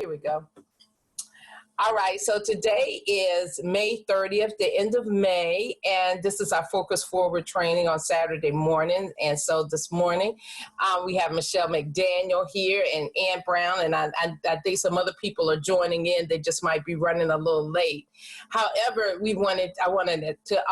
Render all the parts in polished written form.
Here we go. All right, so today is May 30th, the end of May, and this is our Focus Forward training on Saturday morning. And so this morning, we have Michelle McDaniel here and Ann Brown, and I think some other people are joining in. They just might be running a little late. However, I wanted to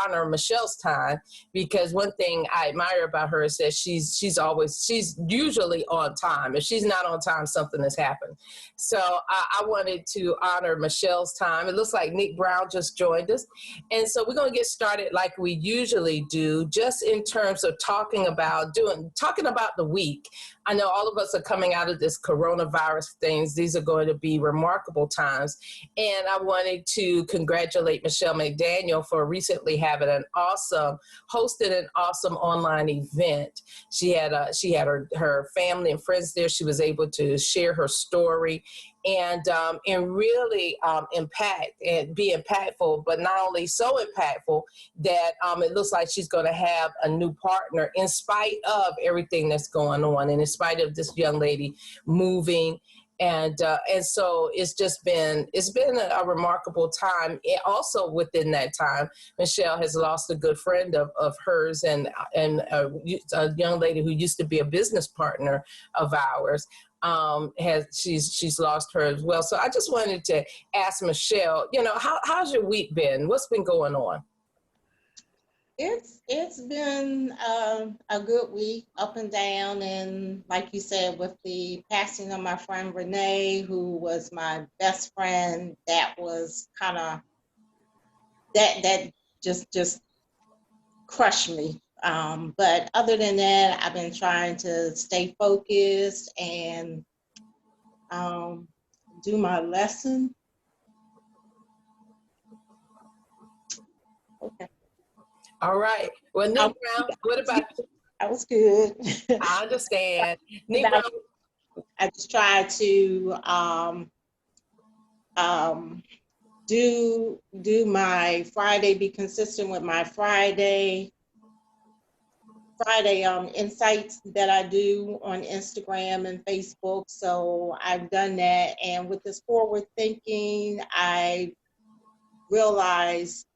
honor Michelle's time, because one thing I admire about her is that she's usually on time. If she's not on time, something has happened. So I wanted to honor Michelle's time. It looks like Nick Brown just joined us. And so we're going to get started like we usually do, just in terms of talking about the week. I know all of us are coming out of this coronavirus things. These are going to be remarkable times. And I wanted to congratulate Michelle McDaniel for recently having hosted an awesome online event. She had her family and friends there. She was able to share her story and really impact and be impactful, but not only so impactful that it looks like she's going to have a new partner in spite of everything that's going on and in spite of this young lady moving. And so it's been a remarkable time. Also within that time, Michelle has lost a good friend of hers and a young lady who used to be a business partner of ours. She's lost her as well. So I just wanted to ask Michelle, how's your week been? What's been going on? It's been a good week, up and down, and like you said, with the passing of my friend Renee, who was my best friend, that was kind of that just crushed me. But other than that, I've been trying to stay focused and do my lesson. Okay. All right. Well, Nick Brown, what about you? That was good. I understand. Nick Brown. I just try to do my Friday, be consistent with my Friday insights that I do on Instagram and Facebook. So I've done that. And with this forward thinking, I realized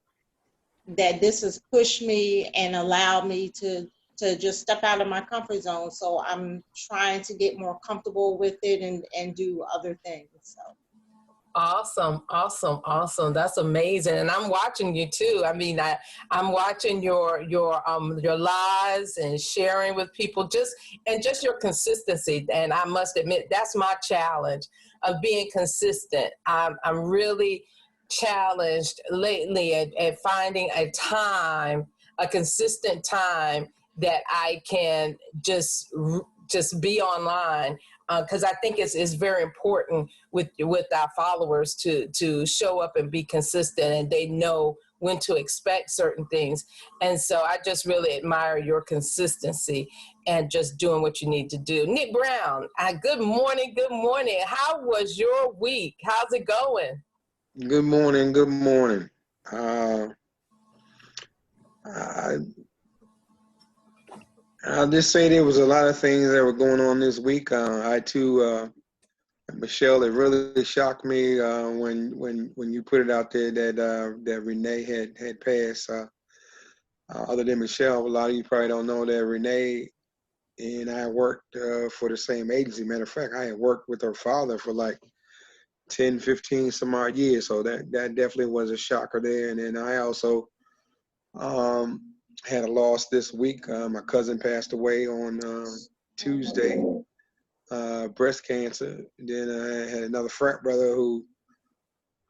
that this has pushed me and allowed me to just step out of my comfort zone. So I'm trying to get more comfortable with it and do other things. So. Awesome. That's amazing. And I'm watching you too. I mean, I'm watching your lives and sharing with people, just your consistency. And I must admit, that's my challenge of being consistent. I'm really challenged lately at finding a consistent time that I can just be online. Because I think it's very important with our followers to show up and be consistent, and they know when to expect certain things. And so I just really admire your consistency and just doing what you need to do. Nick Brown, good morning. How was your week? How's it going? Good morning. I'll just say there was a lot of things that were going on this week. I too, Michelle, it really shocked me when you put it out there that Renee had passed. Other than Michelle, a lot of you probably don't know that Renee and I worked for the same agency. Matter of fact, I had worked with her father for like 10, 15 some odd years. So that definitely was a shocker there. And then I also had a loss this week. My cousin passed away on Tuesday, breast cancer. And then I had another frat brother who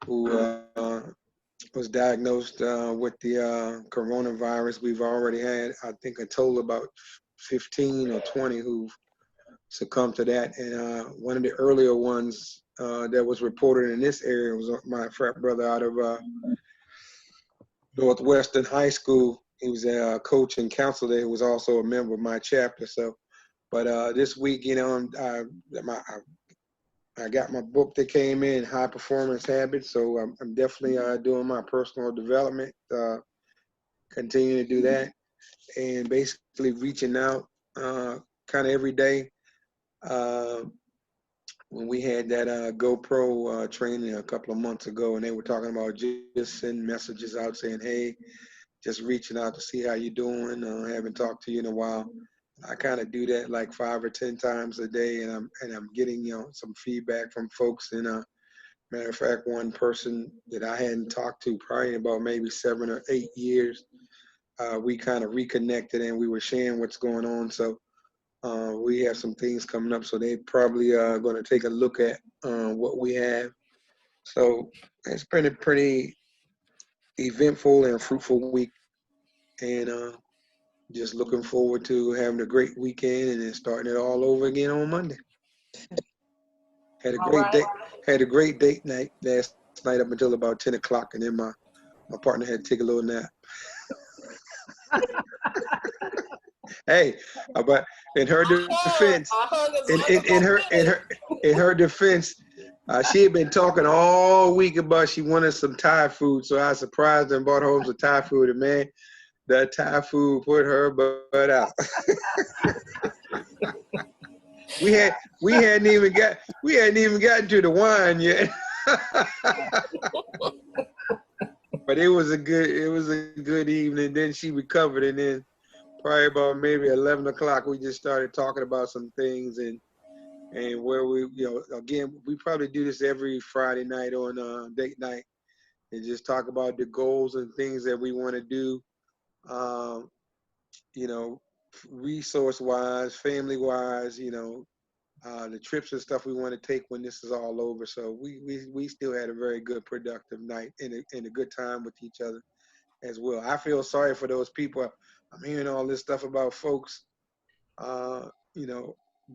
was diagnosed with the coronavirus. We've already had, I think, a total about 15 or 20 who've succumbed to that. And one of the earlier ones that was reported in this area was my frat brother out of Northwestern High School. He was a coach and counselor there who was also a member of my chapter. So, but this week, I got my book that came in, High Performance Habits. So I'm definitely doing my personal development, continuing to do that, and basically reaching out kind of every day. when we had that GoPro training a couple of months ago, and they were talking about just send messages out saying, hey, just reaching out to see how you're doing. Haven't talked to you in a while. I kind of do that like 5 or 10 times a day, and I'm getting some feedback from folks. And matter of fact, one person that I hadn't talked to probably in about maybe 7 or 8 years, we kind of reconnected and we were sharing what's going on. So we have some things coming up, so they probably are going to take a look at what we have. So it's been a pretty eventful and fruitful week, and just looking forward to having a great weekend and then starting it all over again on Monday. Had a great day. Had a great date night last night up until about 10 o'clock, and then my partner had to take a little nap. Hey, but in her defense, in her defense, she had been talking all week about she wanted some Thai food, so I surprised her and brought home some Thai food, and man, that Thai food put her butt out. we hadn't even gotten to the wine yet. But it was a good evening. Then she recovered, and then probably about maybe 11 o'clock, we just started talking about some things and where we, again, we probably do this every Friday night on date night and just talk about the goals and things that we want to do, resource-wise, family-wise, the trips and stuff we want to take when this is all over. So we still had a very good, productive night and a good time with each other as well. I feel sorry for those people. I'm hearing all this stuff about folks,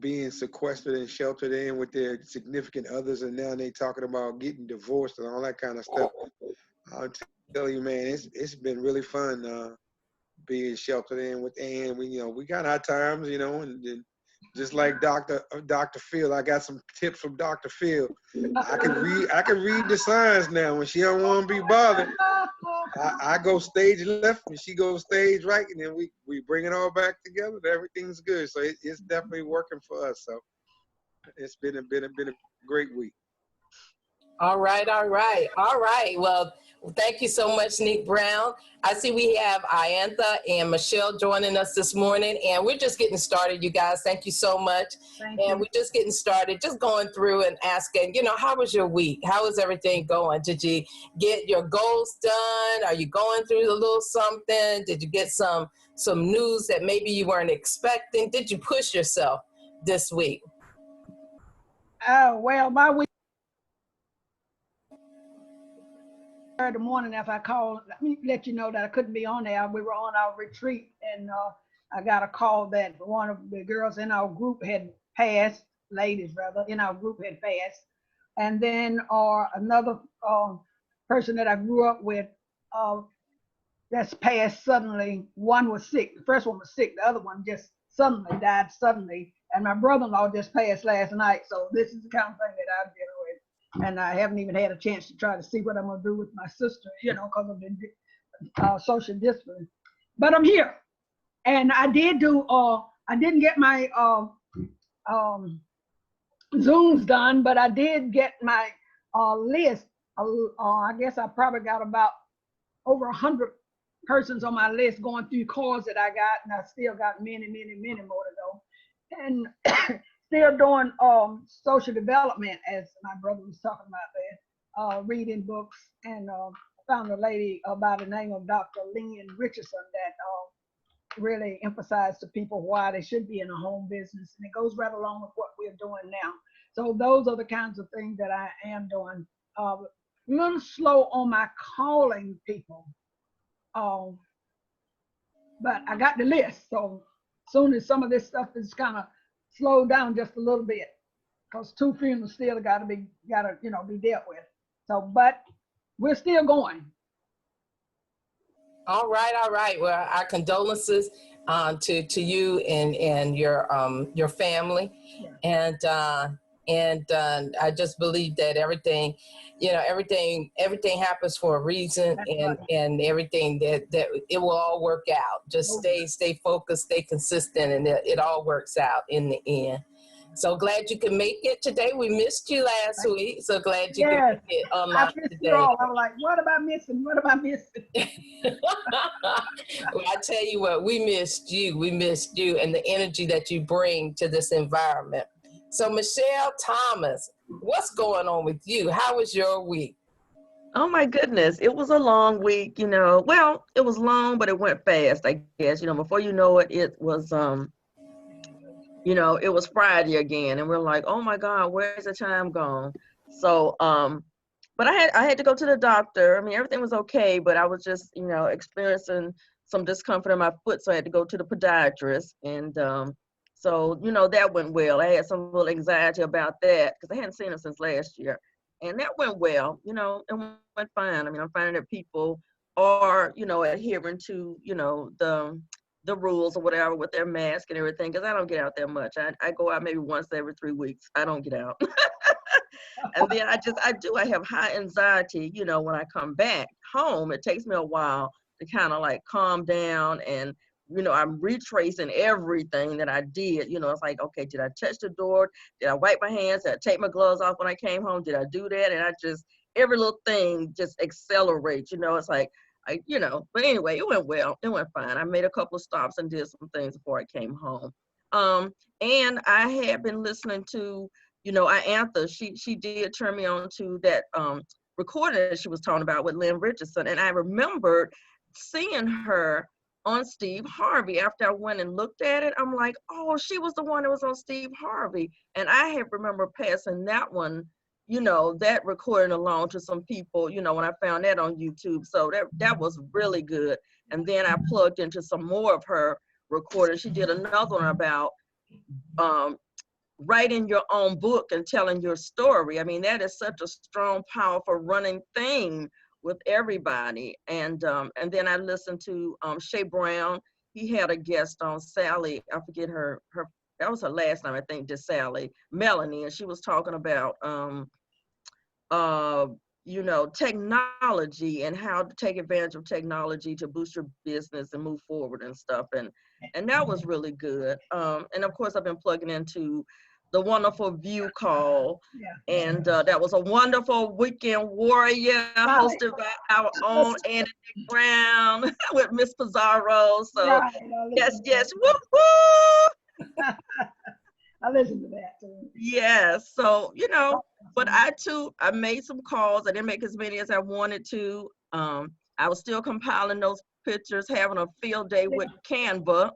being sequestered and sheltered in with their significant others, and now they talking about getting divorced and all that kind of stuff. I'll tell you, man, it's been really fun being sheltered in with Ann. We got our times, and just like Dr. Phil, I got some tips from Dr. Phil. I can read the signs now when she don't want to be bothered. I go stage left and she goes stage right, and then we bring it all back together. Everything's good. So it's definitely working for us. So it's been a great week. All right. Well, thank you so much, Nick Brown. I see we have Iantha and Michelle joining us this morning, and we're just getting started, you guys. Thank you so much. Thank you. We're just getting started, just going through and asking, how was your week? How is everything going? Did you get your goals done? Are you going through a little something? Did you get some news that maybe you weren't expecting? Did you push yourself this week? Oh, well, my week. The morning after I called, let me let you know that I couldn't be on there. We were on our retreat, and I got a call that one of the girls in our group had passed, ladies rather, in our group had passed. And then another person that I grew up with that's passed suddenly. One was sick. The first one was sick. The other one just suddenly died suddenly. And my brother-in-law just passed last night. So this is the kind of thing that I'm dealing with. And I haven't even had a chance to try to see what I'm going to do with my sister, because of the social distance. But I'm here. And I did I didn't get my Zooms done, but I did get my list. I guess I probably got about over 100 persons on my list going through calls that I got, and I still got many, many, many more to go. And still doing social development, as my brother was talking about there, reading books, and found a lady by the name of Dr. Lynn Richardson that really emphasized to people why they should be in a home business, and it goes right along with what we're doing now. So those are the kinds of things that I am doing. A little slow on my calling people, but I got the list. So soon as some of this stuff is kind of slowed down just a little bit, because 2 funerals still gotta be dealt with. So, but we're still going. All right. Well, our condolences to you and your family, Yeah. and I just believe that everything happens for a reason. That's and right. and everything that it will all work out. Just stay focused, stay consistent, and it all works out in the end. So glad you could make it today. We missed you last week. So glad you could Yes, make it I online missed today. you all. I'm like, what am I missing? What am I missing? Well, I tell you what, we missed you. We missed you and the energy that you bring to this environment. So Michelle Thomas, what's going on with you? How was your week? Oh my goodness, it was a long week, you know. Well, it was long, but it went fast, I guess. You know, before you know it, it was you know, it was Friday again, and we're like, oh my God, where's the time gone? So, but I had to go to the doctor. I mean, everything was okay, but I was just, you know, experiencing some discomfort in my foot, so I had to go to the podiatrist, and so you know that went well. I had some little anxiety about that because I hadn't seen him since last year, and that went well. You know, it went fine. I mean, I'm finding that people are, you know, adhering to, you know, the rules or whatever with their mask and everything, because I don't get out that much. I go out maybe once every 3 weeks. I don't get out. And then I have high anxiety, you know, when I come back home. It takes me a while to kind of like calm down, and, you know, I'm retracing everything that I did. You know, it's like, okay, did I touch the door? Did I wipe my hands? Did I take my gloves off when I came home? Did I do that? And I just, every little thing just accelerates, you know, it's like, you know, but anyway, it went well. It went fine. I made a couple of stops and did some things before I came home. And I had been listening to, you know, Iantha, she did turn me on to that recording that she was talking about with Lynn Richardson. And I remembered seeing her on Steve Harvey. After I went and looked at it, I'm like, oh, she was the one that was on Steve Harvey. And I had remember passing that one, you know, that recording along to some people, you know, when I found that on YouTube. So that was really good. And then I plugged into some more of her recordings. She did another one about writing your own book and telling your story. I mean, that is such a strong, powerful running thing with everybody. And then I listened to Shay Brown. He had a guest on, Sally, I forget her that was her last name, I think, just Sally, Melanie, and she was talking about you know, technology and how to take advantage of technology to boost your business and move forward and stuff. And that was really good. And of course, I've been plugging into the Wonderful View call. Yeah. And that was a wonderful weekend warrior hosted by our own Andy Brown with Miss Pizarro. So Right, yes, woo woo. I listened to that too. Yes, so, you know, but I made some calls. I didn't make as many as I wanted to. I was still compiling those pictures, having a field day with Canva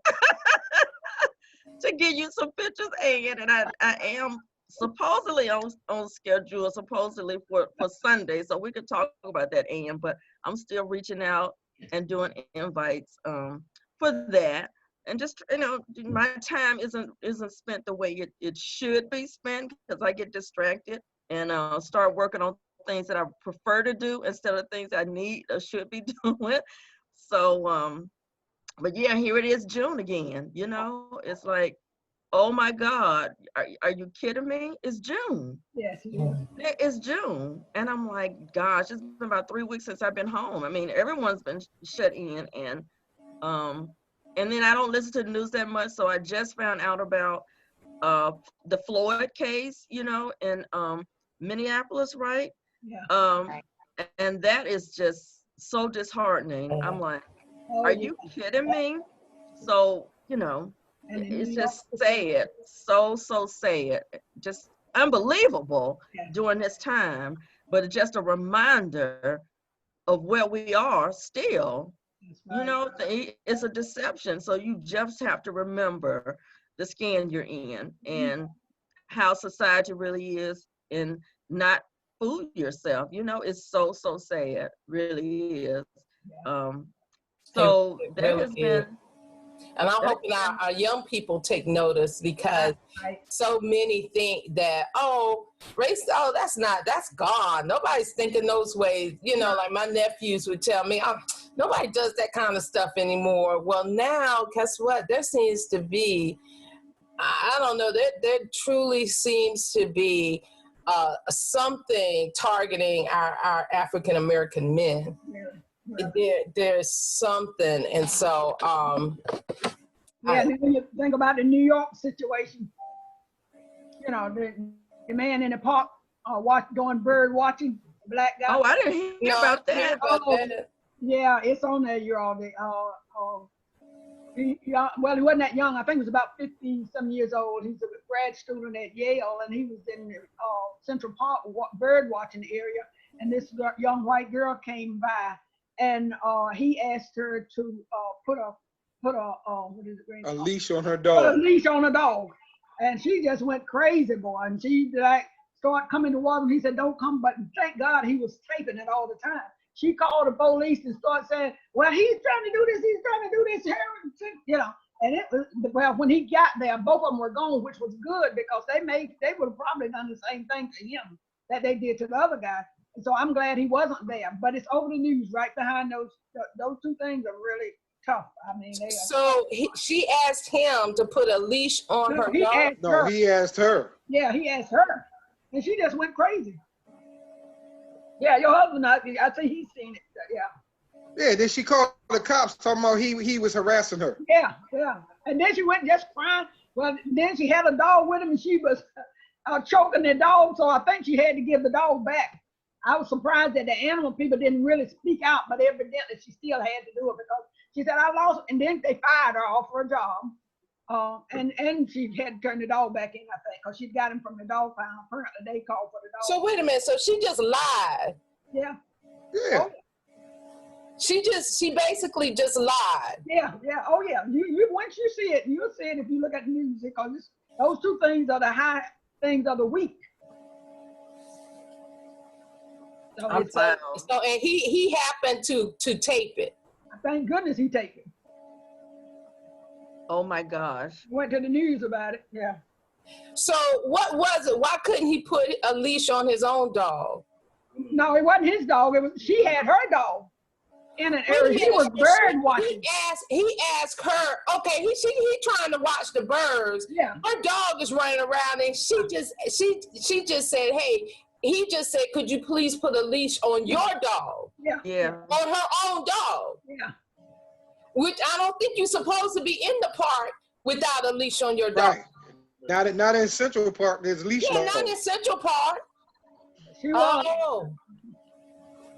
to give you some pictures, and I am supposedly on schedule, supposedly for Sunday, so we could talk about that, Ann, but I'm still reaching out and doing invites for that. And just, you know, my time isn't spent the way it should be spent, because I get distracted and start working on things that I prefer to do instead of things I need or should be doing. So, but yeah, here it is, June again. You know, it's like, oh my God, are you kidding me? It's June. Yes, it is. It's June. And I'm like, gosh, it's been about 3 weeks since I've been home. I mean, everyone's been shut in, and then I don't listen to the news that much, so I just found out about the Floyd case, you know, in Minneapolis, right? Yeah. And that is just so disheartening. I'm like, are you kidding me? So, you know, And in it's New York, just sad, so sad, just unbelievable during this time, but it's just a reminder of where we are still. You know, it's a deception. So you just have to remember the skin you're in and how society really is, and not fool yourself. You know, it's so sad, really is. So It that really has is. been. And I'm hoping our young people take notice, because so many think that, race, that's gone. Nobody's thinking those ways. You know, like my nephews would tell me, nobody does that kind of stuff anymore. Well, now, guess what? There seems to be, I don't know, there truly seems to be something targeting our African-American men. There's something, and so when you think about the New York situation, you know, the man in the park doing bird watching, the black guy. Oh, I didn't hear No, about I didn't hear that. about Oh, that. yeah, it's on there, you all. Well, he wasn't that young. I think he was about 50-some years old. He's a grad student at Yale, and he was in the Central Park bird watching area. And this young white girl came by, and he asked her to put a what is it? A leash on her Put a dog. leash on a dog, and she just went crazy, boy. And she like started coming to water. And he said, "Don't come," but thank God he was taping it all the time. She called the police and started saying, "Well, he's trying to do this. He's trying to do this." You know, and it was, well, when he got there, both of them were gone, which was good because they would have probably done the same thing to him that they did to the other guy. And so I'm glad he wasn't there. But it's over the news right behind those two things are really tough. I mean, they are. So she asked him to put a leash on her He dog. asked No, her. he asked her. Yeah, he asked her, and she just went crazy. Yeah, your husband, I think he's seen it. Yeah. Yeah, then she called the cops talking about he was harassing her. Yeah. And then she went just crying. Well, then she had a dog with him, and she was choking the dog, so I think she had to give the dog back. I was surprised that the animal people didn't really speak out, but evidently she still had to do it because she said, "I lost," and then they fired her off her job. And she had to turn the dog back in, I think, because she'd got him from the dog pound. Apparently, they called for the dog. So wait a minute. So she just lied. Yeah. Yeah. Oh, She basically just lied. yeah. Oh, yeah. You once you see it, you'll see it if you look at the news because those two things are the high things of the week. So I'm it's, fine. So and he happened to tape it. thank goodness he take it. Oh my gosh. Went to the news about it. Yeah. So what was it? Why couldn't he put a leash on his own dog? No, it wasn't his dog. It was she had her dog in an Wait a area. He minute, was so bird watching. He asked her. Okay, he trying to watch the birds. Yeah. Her dog is running around, and she just said, "Hey." He just said, "Could you please put a leash on your dog, Yeah. on her own dog?" Yeah. Which I don't think you're supposed to be in the park without a leash on your dog. Right. Not in Central Park. There's leash Yeah, laws. not in Central Park. She was. Oh.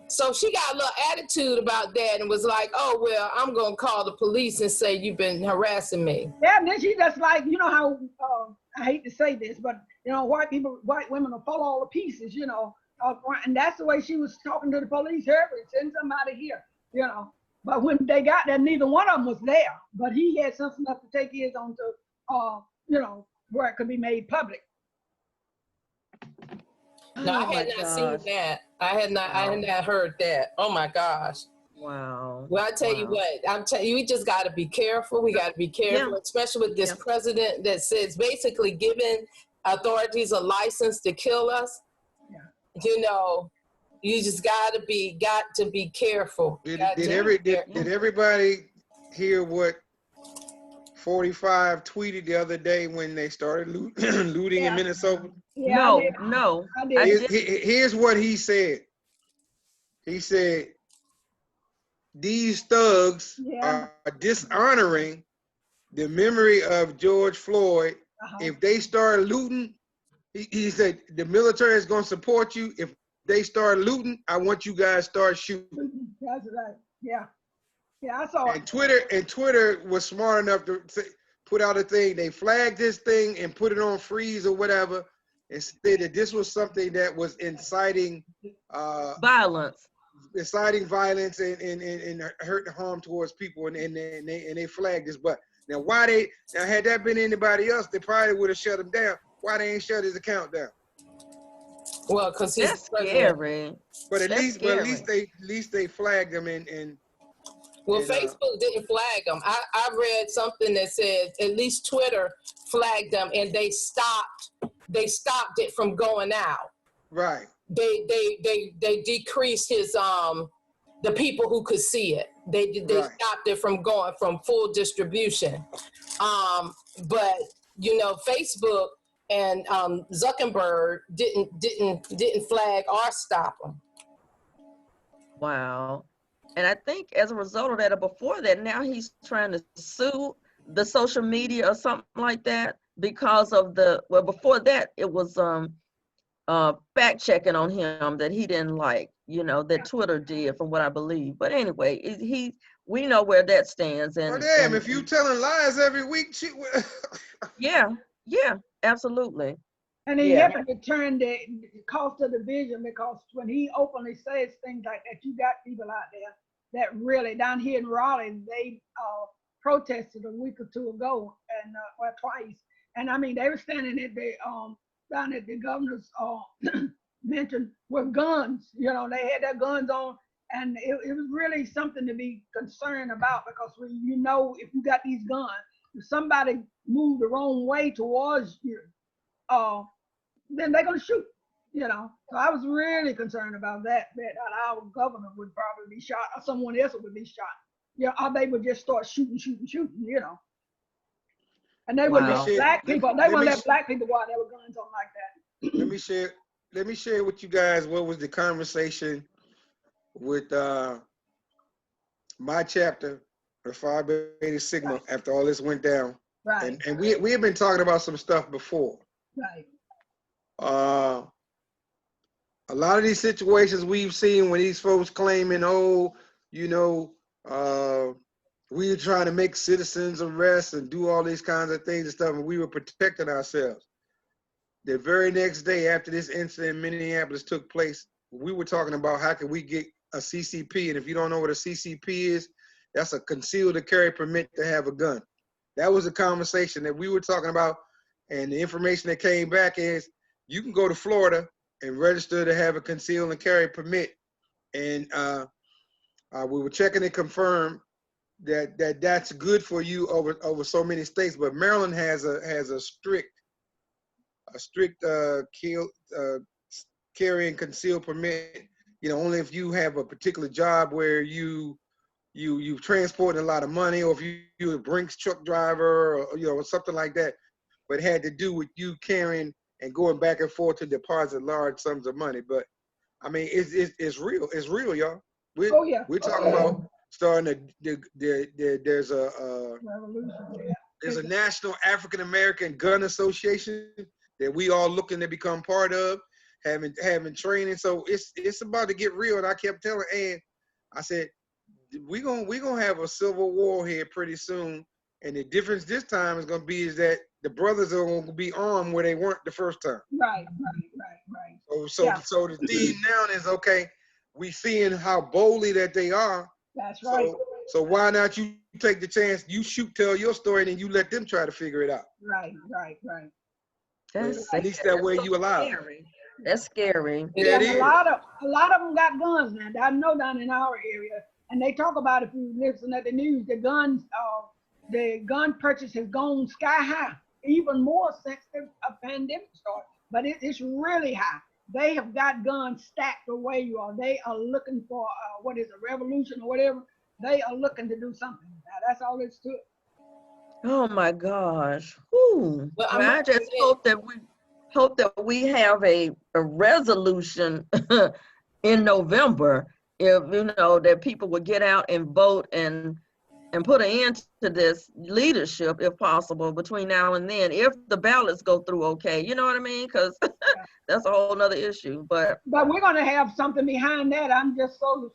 So she got a little attitude about that and was like, "Oh, well, I'm going to call the police and say you've been harassing me." Yeah, and then she just like, you know how, I hate to say this, but, you know, white women will fall all to pieces, you know. And that's the way she was talking to the police. Hurry, send somebody here, you know. But when they got there, neither one of them was there. But he had sense enough to take his on to, you know, where it could be made public. No, I had not seen that. I had not heard that. Oh my gosh. Wow. Well, I tell you what, I'm telling you, we just got to be careful. We got to be careful, especially with this president that says basically giving authorities a license to kill us. Yeah. You know, you just got to be careful. Did everybody hear what 45 tweeted the other day when they started looting in Minnesota? Yeah, No. I did. Here's what he said. He said, these thugs are dishonoring the memory of George Floyd. If they start looting, he said, the military is going to support you. If they start looting, I want you guys to start shooting. That's right. Yeah. Yeah, I saw it. And Twitter was smart enough to put out a thing. They flagged this thing and put it on freeze or whatever and said that this was something that was inciting violence. Inciting violence and hurt and harm towards people, and they flagged this. But now had that been anybody else, they probably would have shut him down. Why they ain't shut his account down? Well, because he's scary. But at least they flagged him and well, Facebook didn't flag them. I read something that said at least Twitter flagged them and they stopped it from going out. Right. They decreased his the people who could see it. They stopped it from going from full distribution. But you know, Facebook and Zuckerberg didn't flag or stop them. Wow. And I think as a result of that, or before that, now he's trying to sue the social media or something like that. because of well, before that, it was fact checking on him that he didn't like, that Twitter did, from what I believe. But anyway, we know where that stands. And well, damn, if you telling lies every week, yeah, absolutely. And he Yeah. happened to turn the cost of division, because when he openly says things like that, you got people out there that really, down here in Raleigh, they protested a week or two ago, and or twice. And I mean, they were standing at the down at the governor's mansion with guns. They had their guns on, and it was really something to be concerned about, because when if you got these guns, if somebody moved the wrong way towards you, then they're gonna shoot. So I was really concerned about that our governor would probably be shot, or someone else would be shot. Or they would just start shooting. And they wouldn't let black people. They wouldn't let black people go out there with guns on like that. Let me share with you guys what was the conversation with my chapter, the Phi Beta Sigma, Right. after all this went down. Right. And we have been talking about some stuff before. Right. A lot of these situations we've seen when these folks claiming, we were trying to make citizens arrest and do all these kinds of things and stuff, and we were protecting ourselves. The very next day after this incident in Minneapolis took place, we were talking about how can we get a CCP, and if you don't know what a CCP is, that's a concealed to carry permit to have a gun. That was a conversation that we were talking about, and the information that came back is you can go to Florida and register to have a concealed and carry permit, and we were checking to confirm that's good for you over so many states. But Maryland has a strict carry and conceal permit. Only if you have a particular job where you transporting a lot of money, or if you're a Brinks truck driver, or something like that. But it had to do with you carrying and going back and forth to deposit large sums of money. But I mean, it's real. It's real, y'all. We're talking about starting there's a National African American Gun Association that we all looking to become part of, having training. So it's about to get real. And I kept telling Ann, I said, we're gonna have a civil war here pretty soon. And the difference this time is gonna be is that the brothers are gonna be armed where they weren't the first time. Right. So the theme now is, okay, we seeing how boldly that they are. That's right. So why not you take the chance, you tell your story, and then you let them try to figure it out. Right. At least that way you alive. Scary. That's scary. Yeah, a lot of them got guns now. I know down in our area, and they talk about, if you listen at the news, the gun purchase has gone sky high, even more since the pandemic started. But it's really high. They have got guns stacked away, you all. They are looking for a revolution or whatever. They are looking to do something. Now, that's all it's to it. Oh my gosh. Whew. Well, I just hope that we have a resolution in November, if that people would get out and vote and put an end to this leadership, if possible, between now and then, if the ballots go through okay. You know what I mean? Because that's a whole nother issue. But we're going to have something behind that. I'm just so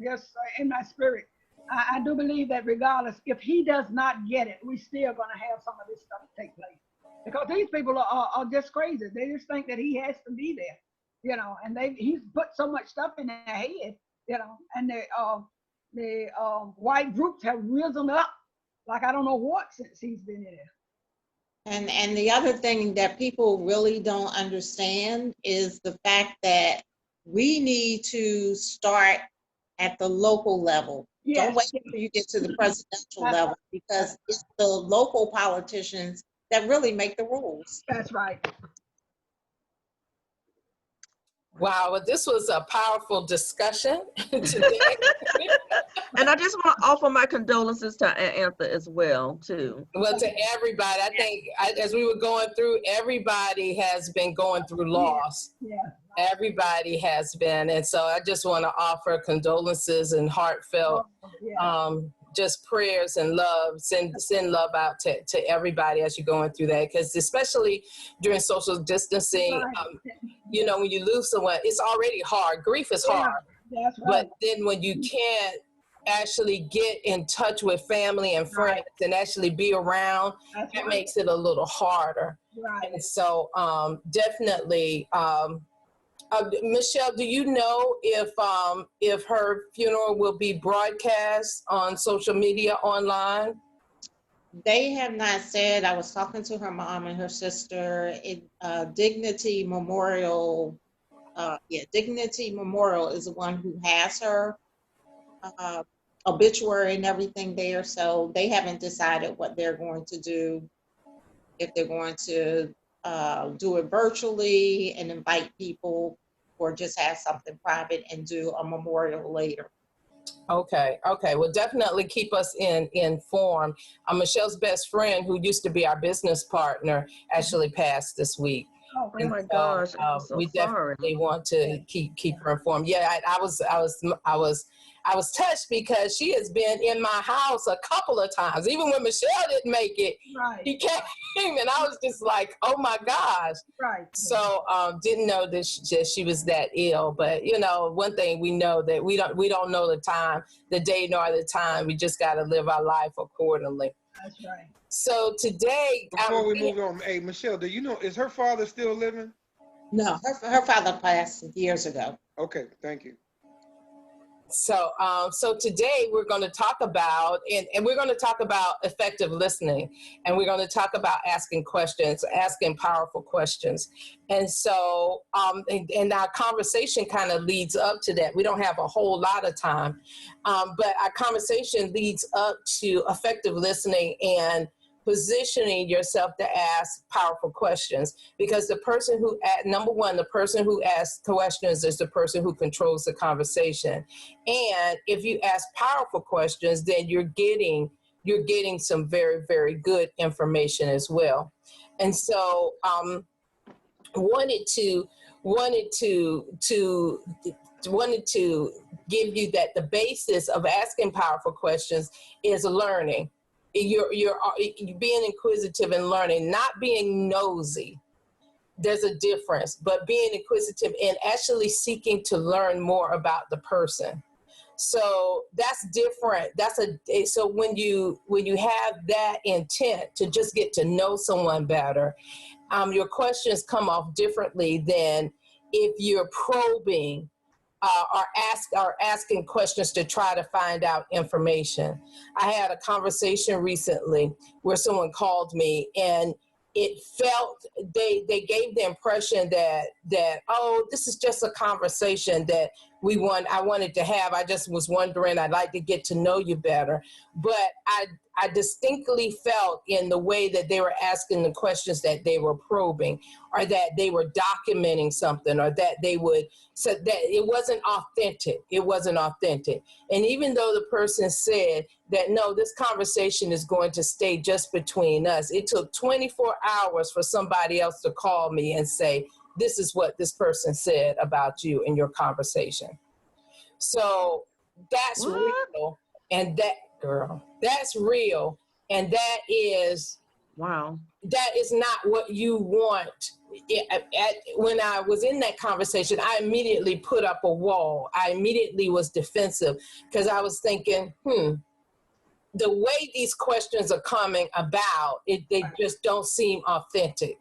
just in my spirit. I do believe that regardless, if he does not get it, we still going to have some of this stuff take place. Because these people are just crazy. They just think that he has to be there, and he's put so much stuff in their head, and the white groups have risen up like I don't know what since he's been in there. And the other thing that people really don't understand is the fact that we need to start at the local level. Yes. Don't wait until you get to the presidential level, because it's the local politicians that really make the rules. That's right. Wow, well, this was a powerful discussion today. and I just want to offer my condolences to Antha as well, too. Well, to everybody, I think as we were going through, everybody has been going through loss. Yeah. Everybody has been. And so I just want to offer condolences and heartfelt just prayers and love, send love out to everybody as you're going through that, because especially during social distancing, you know, when you lose someone, it's already hard. Grief is hard. That's right. But then when you can't actually get in touch with family and friends and actually be around, that makes it a little harder. Right. And so definitely, Michelle, do you know if her funeral will be broadcast on social media online? They have not said. I was talking to her mom and her sister. Dignity Memorial, Dignity Memorial is the one who has her obituary and everything there. So they haven't decided what they're going to do, if they're going to do it virtually and invite people, or just have something private and do a memorial later. Okay. Well, definitely keep us informed. Michelle's best friend, who used to be our business partner, actually passed this week. Oh, Oh my gosh, I'm so We sorry. definitely want to keep her informed. Yeah, I was touched because she has been in my house a couple of times. Even when Michelle didn't make it, she came, and I was just like, oh my gosh. Right. So didn't know that she was that ill. But you know, one thing we know that we don't know the time, the day nor the time. We just got to live our life accordingly. That's right. So today, Before we move on, hey, Michelle, do you know, is her father still living? No, her father passed years ago. Okay, thank you. So today we're going to talk about, and we're going to talk about effective listening, and we're going to talk about asking questions, asking powerful questions. And so, and our conversation kind of leads up to that. We don't have a whole lot of time, but our conversation leads up to effective listening and positioning yourself to ask powerful questions, because the person who, number one, the person who asks questions is the person who controls the conversation. And if you ask powerful questions, then you're getting some very, very good information as well. And so wanted to give you that the basis of asking powerful questions is learning. You're being inquisitive and learning, not being nosy. There's a difference, but being inquisitive and actually seeking to learn more about the person. So that's different. So when you have that intent to just get to know someone better, your questions come off differently than if you're probing or asking questions to try to find out information. I had a conversation recently where someone called me, and it felt, they gave the impression that oh, this is just a conversation that I wanted to have. I just was wondering, I'd like to get to know you better. But I distinctly felt in the way that they were asking the questions that they were probing, or that they were documenting something, or that they would say that it wasn't authentic. It wasn't authentic. And even though the person said that, no, this conversation is going to stay just between us, it took 24 hours for somebody else to call me and say, this is what this person said about you in your conversation. So that's real. And that's real. And that is, wow, that is not what you want. When I was in that conversation, I immediately put up a wall. I immediately was defensive, because I was thinking, the way these questions are coming about, they just don't seem authentic.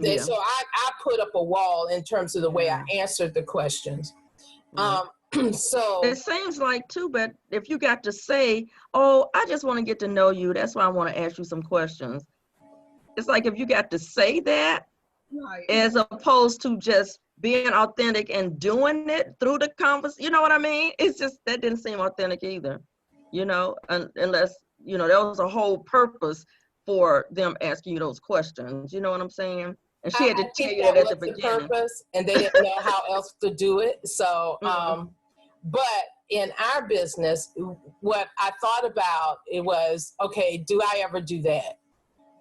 Yeah. So I put up a wall in terms of the way I answered the questions. So it seems like too, but if you got to say, oh, I just want to get to know you, that's why I want to ask you some questions. It's like if you got to say that, as opposed to just being authentic and doing it through the conversation, you know what I mean? It's just, that didn't seem authentic either, you know, unless, you know, there was a whole purpose for them asking you those questions, you know what I'm saying? And she had to tell you that at the beginning. Purpose, and they didn't know how else to do it. So, but in our business, what I thought about, it was, okay, do I ever do that?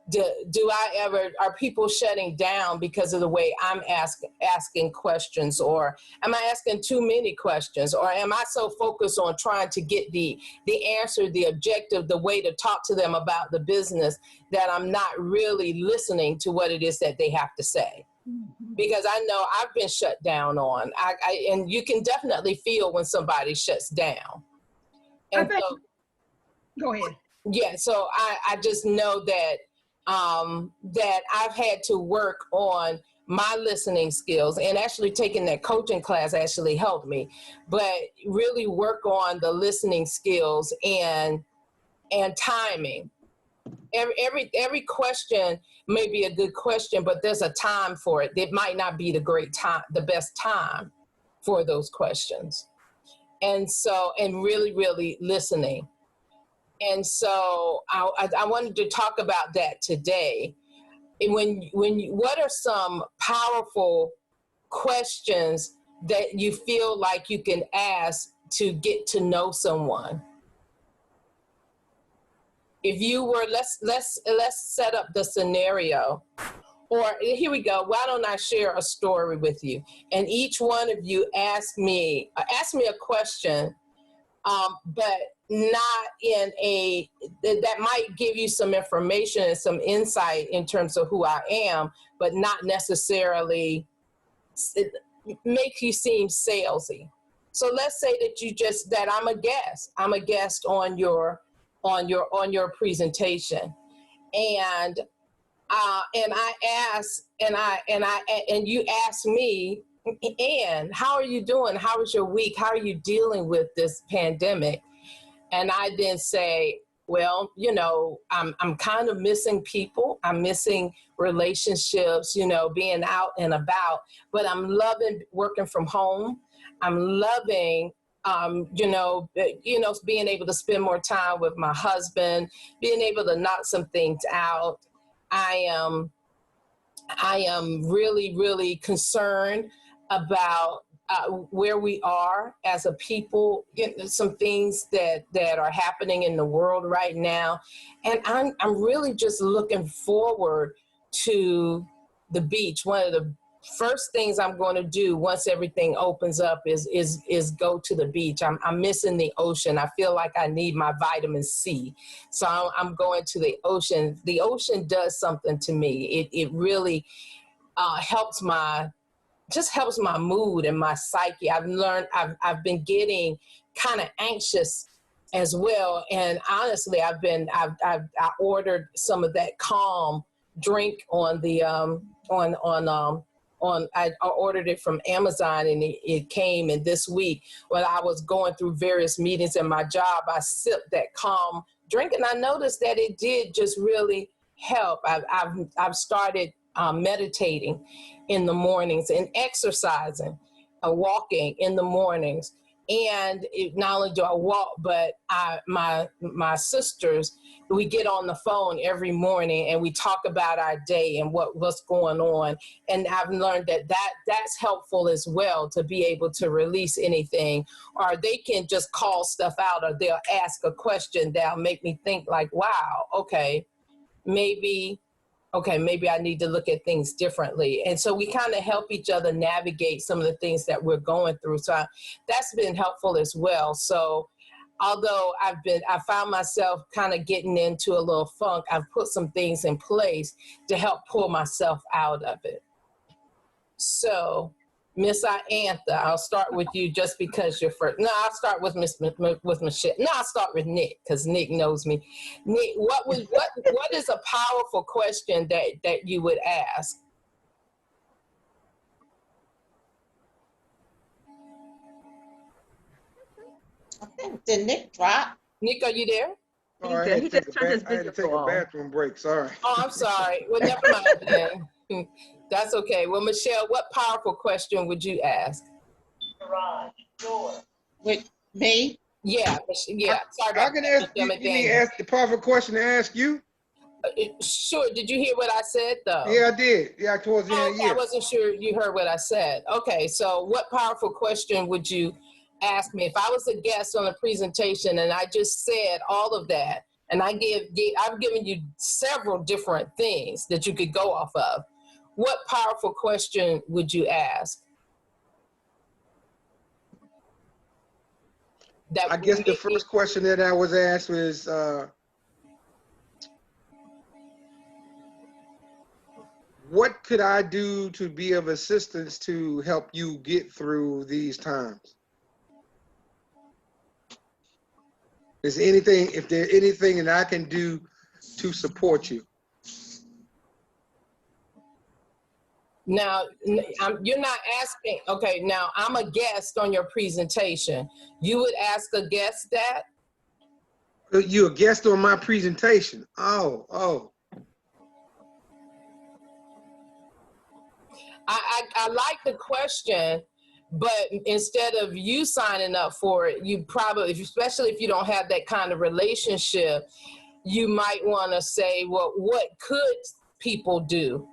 do I ever, are people shutting down because of the way I'm asking questions, or am I asking too many questions, or am I so focused on trying to get the answer, the objective, the way to talk to them about the business, that I'm not really listening to what it is that they have to say? Because I know I've been shut down on, and you can definitely feel when somebody shuts down. And so, Go ahead. yeah, so I just know that that I've had to work on my listening skills, and actually taking that coaching class actually helped me, but really work on the listening skills and timing. Every question may be a good question, but there's a time for it. It might not be the best time for those questions. And so, and really, really listening. And so I wanted to talk about that today. What are some powerful questions that you feel like you can ask to get to know someone? If you were, let's set up the scenario. Or here we go. Why don't I share a story with you? And each one of you ask me a question, but not that might give you some information and some insight in terms of who I am, but not necessarily make you seem salesy. So let's say that I'm a guest. I'm a guest on your presentation, and I ask, and you ask me, Ann, how are you doing? How was your week? How are you dealing with this pandemic? And I then say, well, I'm kind of missing people. I'm missing relationships, being out and about, but I'm loving working from home. I'm loving being able to spend more time with my husband, being able to knock some things out. I am really, really concerned about where we are as a people, some things that are happening in the world right now. And I'm really just looking forward to the beach. One of the first things I'm going to do once everything opens up is go to the beach. I'm missing the ocean. I feel like I need my vitamin C. So I'm going to the ocean. The ocean does something to me. It really helps my mood and my psyche. I've been getting kind of anxious as well. And honestly, I ordered some of that calm drink on the I ordered it from Amazon, and it came. And this week, when I was going through various meetings in my job, I sipped that calm drink, and I noticed that it did just really help. I've started meditating in the mornings and exercising, walking in the mornings. And not only do I walk, but my sisters, we get on the phone every morning and we talk about our day and what's going on. And I've learned that's helpful as well, to be able to release anything, or they can just call stuff out, or they'll ask a question that'll make me think like, wow, okay, maybe I need to look at things differently. And so we kind of help each other navigate some of the things that we're going through. So that's been helpful as well. So although I found myself kind of getting into a little funk, I've put some things in place to help pull myself out of it. So Miss Iantha, I'll start with you just because you're first. No, I'll start with Michelle. No, I'll start with Nick, because Nick knows me. Nick, what is a powerful question that you would ask? Did Nick drop? Nick, are you there? Oh, I had He to just turned his I had to take video a off. bathroom break. Sorry. Oh, I'm sorry. Well, never mind then. That's okay. Well, Michelle, what powerful question would you ask? Garage door. With me? Yeah. Sorry I about can that. ask you. You need to ask the powerful question to ask you. Sure. Did you hear what I said, though? Yeah, I did. Yeah, towards the end. Okay, Yeah. I wasn't sure you heard what I said. Okay, so what powerful question would you ask me if I was a guest on a presentation and I just said all of that? And I've given you several different things that you could go off of. What powerful question would you ask? I guess the first question that I was asked was, what could I do to be of assistance to help you get through these times? Is there anything that I can do to support you? Now, you're not asking, okay, now I'm a guest on your presentation. You would ask a guest that? You're a guest on my presentation. Oh. I like the question, but instead of you signing up for it, you probably, especially if you don't have that kind of relationship, you might want to say, well, what could people do?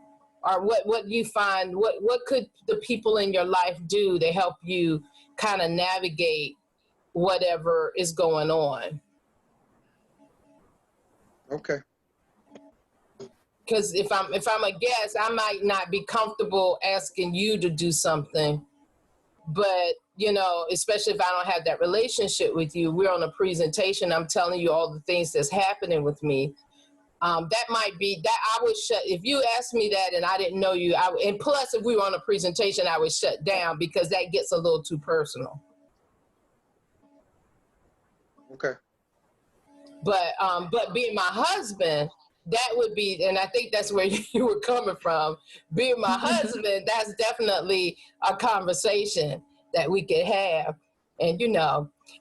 Or what you find, what could the people in your life do to help you kind of navigate whatever is going on? Okay. Because if I'm a guest, I might not be comfortable asking you to do something, but especially if I don't have that relationship with you, we're on a presentation, I'm telling you all the things that's happening with me. That might be that I would shut. If you asked me that and I didn't know you, and plus if we were on a presentation, I would shut down because that gets a little too personal. Okay. But being my husband, that would be, and I think that's where you were coming from. Being my husband, that's definitely a conversation that we could have. And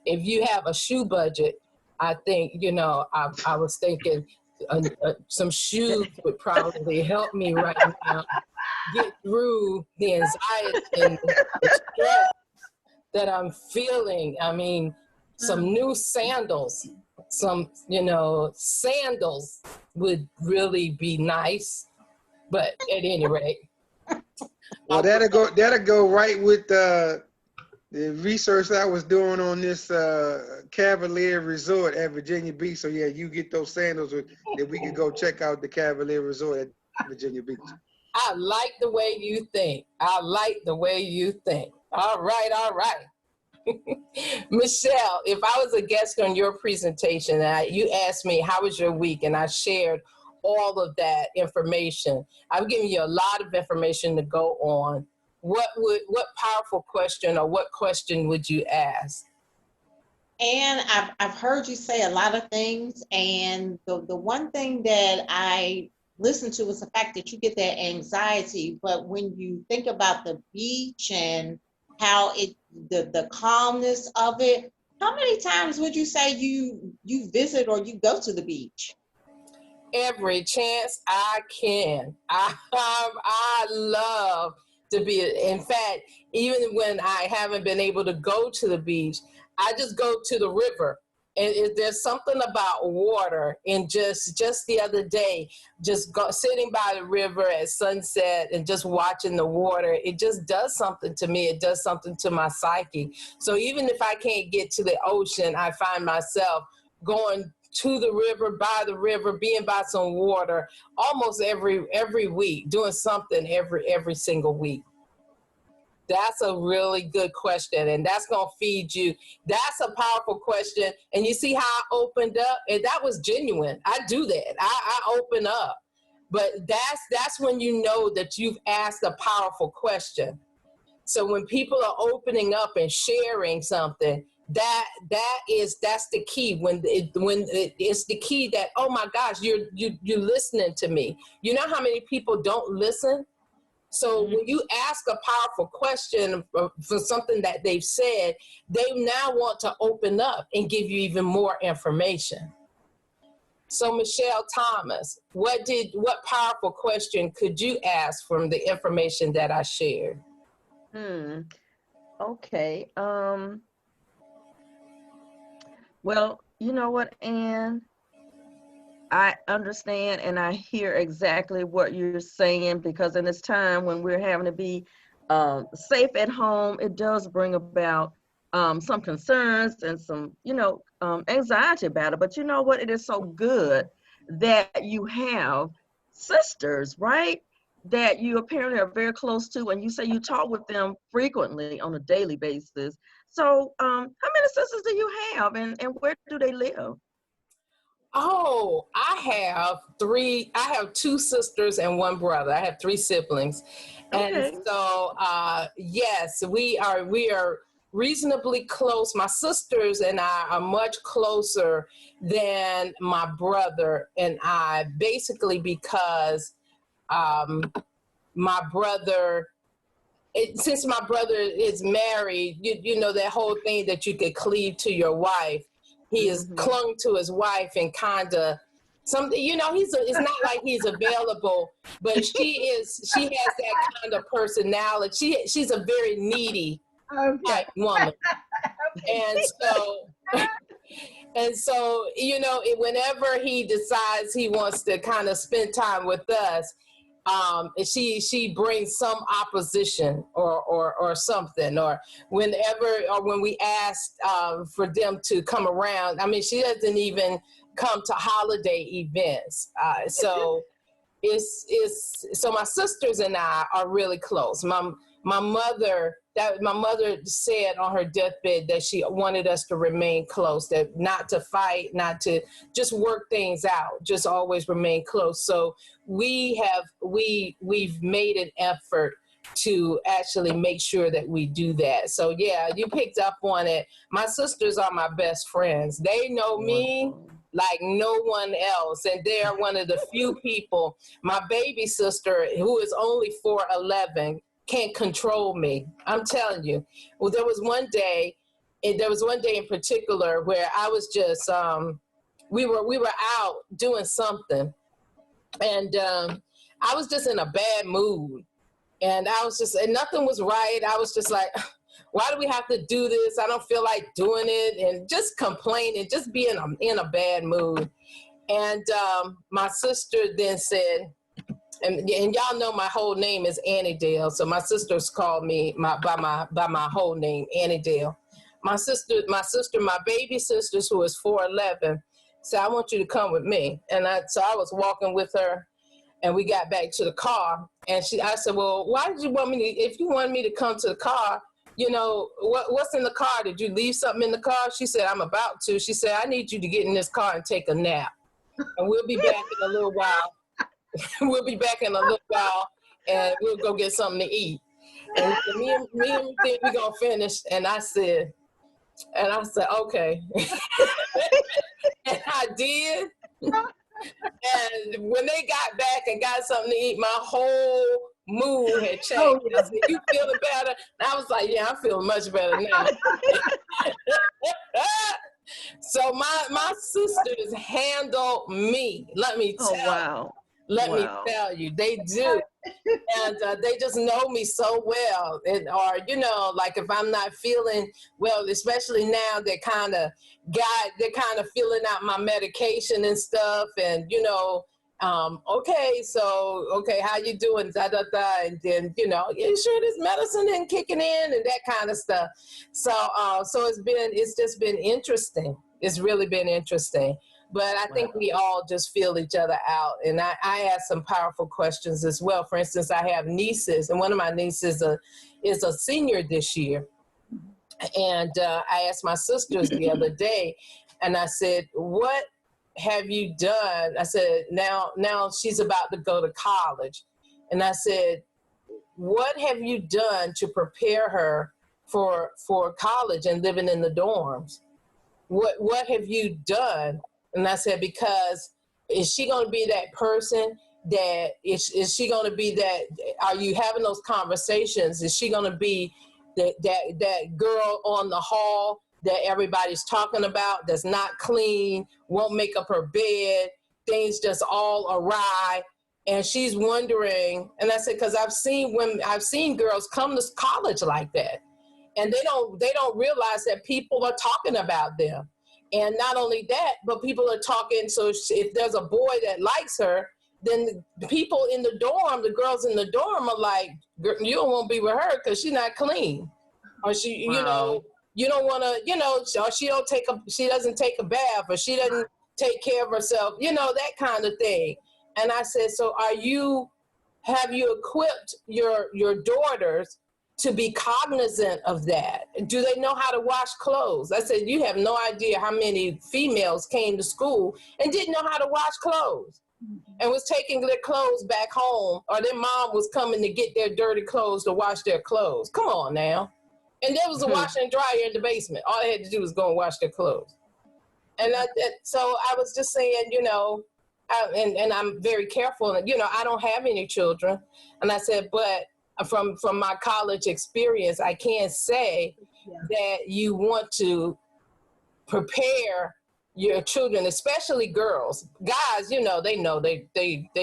if you have a shoe budget, I think I was thinking. Some shoes would probably help me right now get through the anxiety and the stress that I'm feeling. I mean, some new sandals, sandals would really be nice. But at any rate. Well, that'll go right with the research I was doing on this Cavalier Resort at Virginia Beach. So yeah, you get those sandals that we can go check out the Cavalier Resort at Virginia Beach. I like the way you think. All right. Michelle, if I was a guest on your presentation and you asked me, how was your week? And I shared all of that information. I've given you a lot of information to go on. What powerful question or what question would you ask? And I've heard you say a lot of things, and the one thing that I listen to is the fact that you get that anxiety. But when you think about the beach and how the calmness of it, how many times would you say you visit or you go to the beach? Every chance I can. I love to be, in fact, even when I haven't been able to go to the beach, I just go to the river. And there's something about water. And just the other day, sitting by the river at sunset and just watching the water, it just does something to me. It does something to my psyche. So even if I can't get to the ocean, I find myself going to the river, by the river, being by some water almost every week, doing something every single week. That's a really good question, and that's going to feed you. That's a powerful question. And you see how I opened up? And that was genuine. I do that. I open up. But that's when you know that you've asked a powerful question. So when people are opening up and sharing something, that's the key. When it's the key that, oh my gosh, you're listening to me. You know how many people don't listen? So when you ask a powerful question for something that they've said, they now want to open up and give you even more information. So Michelle Thomas, what powerful question could you ask from the information that I shared? Okay. Well, you know what, Ann? I understand and I hear exactly what you're saying, because in this time when we're having to be safe at home, it does bring about some concerns and some, anxiety about it. But you know what? It is so good that you have sisters, right? That you apparently are very close to, and you say you talk with them frequently on a daily basis. So, how many sisters do you have, and where do they live? Oh, I have three. I have two sisters and one brother. I have three siblings, and Okay. so yes, we are reasonably close. My sisters and I are much closer than my brother and I, basically because my brother. Since my brother is married, you know that whole thing that you could cleave to your wife. He is clung to his wife and kind of something. You know, it's not like he's available, but she has that kind of personality. She's a very needy Okay. type woman, and so you know, whenever he decides he wants to kind of spend time with us, she brings some opposition or something, or when we asked for them to come around. I mean, she doesn't even come to holiday events. So so my sisters and I are really close. My mother said on her deathbed that she wanted us to remain close, that not to fight, not to just work things out, just always remain close. So we've made an effort to actually make sure that we do that. So yeah, you picked up on it. My sisters are my best friends. They know me like no one else, and they are one of the few people. My baby sister, who is only 4'11", can't control me. I'm telling you. Well, there was one day in particular where I was just we were out doing something, and I was just in a bad mood, and and nothing was right. I was just like, why do we have to do this? I don't feel like doing it, and just complaining, just being in a bad mood. And my sister then said, and y'all know my whole name is Annie Dale, so my sisters called me by my whole name, Annie Dale. My baby sisters, who is 4'11", said, I want you to come with me. And so I was walking with her, and we got back to the car, and I said, well, why did you want me to, if you wanted me to come to the car, you know, what's in the car? Did you leave something in the car? She said, I'm about to. She said, I need you to get in this car and take a nap, and we'll be back in a little while. We'll be back in a little while, and we'll go get something to eat. And me and think we're gonna finish. And I said, okay. And I did. And when they got back and got something to eat, my whole mood had changed. I said, you feeling better? And I was like, yeah, I'm feeling much better now. So my sisters handle me. Let me tell you, they do. And they just know me so well. Or, you know, like if I'm not feeling well, especially now they're kind of filling out my medication and stuff. And, you know, okay, how you doing? Da, da, da. And then, you know, you sure this medicine isn't kicking in and that kind of stuff. So it's just been interesting. It's really been interesting. But I think we all just feel each other out. And I ask some powerful questions as well. For instance, I have nieces, and one of my nieces is a senior this year. And I asked my sisters the other day, and I said, what have you done? I said, now she's about to go to college. And I said, what have you done to prepare her for college and living in the dorms? What have you done? And I said, because is she going to be that person that is she going to be that? Are you having those conversations? Is she going to be that girl on the hall that everybody's talking about, that's not clean, won't make up her bed, things just all awry? And she's wondering, and I said, because I've seen girls come to college like that, and they don't realize that people are talking about them. And not only that, but people are talking. So if there's a boy that likes her, then the people in the dorm, the girls in the dorm are like, you don't want to be with her because she's not clean. Or she, you know, you don't want to, or she doesn't take a bath, or she doesn't take care of herself, that kind of thing. And I said, so have you equipped your daughters to be cognizant of that? Do they know how to wash clothes? I said, you have no idea how many females came to school and didn't know how to wash clothes and was taking their clothes back home, or their mom was coming to get their dirty clothes to wash their clothes. Come on now. And there was a washer and dryer in the basement. All they had to do was go and wash their clothes. And so I was just saying, and I'm very careful. I don't have any children. And I said, but from my college experience, I can say that you want to prepare your children, especially girls. Guys, they know they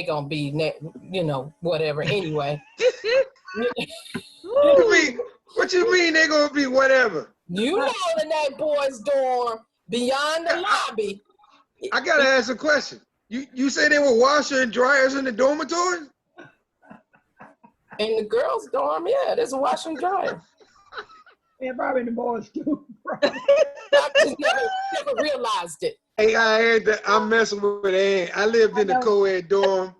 gonna be, whatever anyway. What you mean they gonna be whatever? In that boys' dorm, beyond the lobby. I gotta ask a question. You say there were washer and dryers in the dormitory? In the girls' dorm, yeah, there's a washer and dryer. Yeah, probably in the boys too. I just never realized it. Hey, I heard that. I'm messing with Ann. I lived in the co-ed dorm,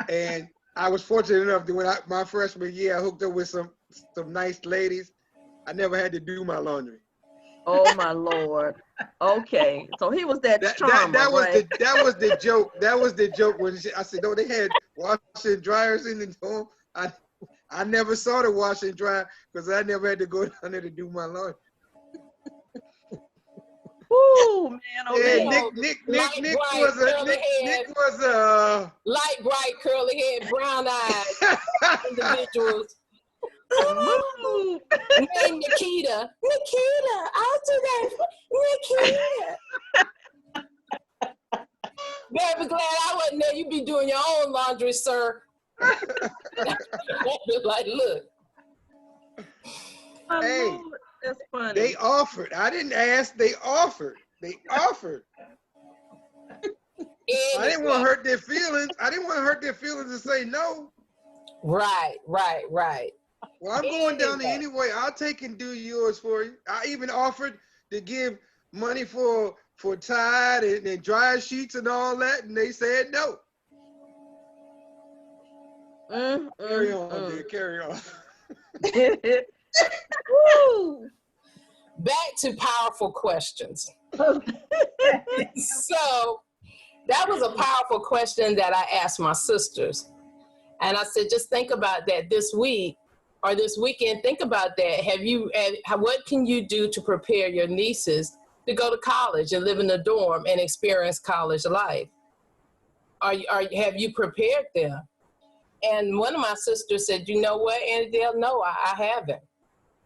and I was fortunate enough that when my freshman year, I hooked up with some nice ladies. I never had to do my laundry. Oh my Lord. Okay, so he was that charmer, that was right? that was the joke. That was the joke when I said, "No, they had washer and dryers in the dorm." I never saw the washer and dryer because I never had to go down there to do my laundry. Ooh, man, oh Yeah, man. Nick was a light bright curly head, brown eyed individuals. Ooh. Name Nikita, I'll do that. Nikita. Very glad I wasn't there. You be doing your own laundry, sir. Like, look. Hey, Lord, that's funny. They offered. I didn't ask. They offered. They offered. I didn't want to hurt their feelings. I didn't want to hurt their feelings and say no. Right. Well, I'm going down there anyway. I'll take and do yours for you. I even offered to give money for Tide and dryer sheets and all that, and they said no. Carry on, dear. Carry on. Woo. Back to powerful questions. So that was a powerful question that I asked my sisters. And I said, just think about that this week or this weekend. Think about that. What can you do to prepare your nieces to go to college and live in a dorm and experience college life? Have you prepared them? And one of my sisters said, you know what, Annadale? No, I haven't.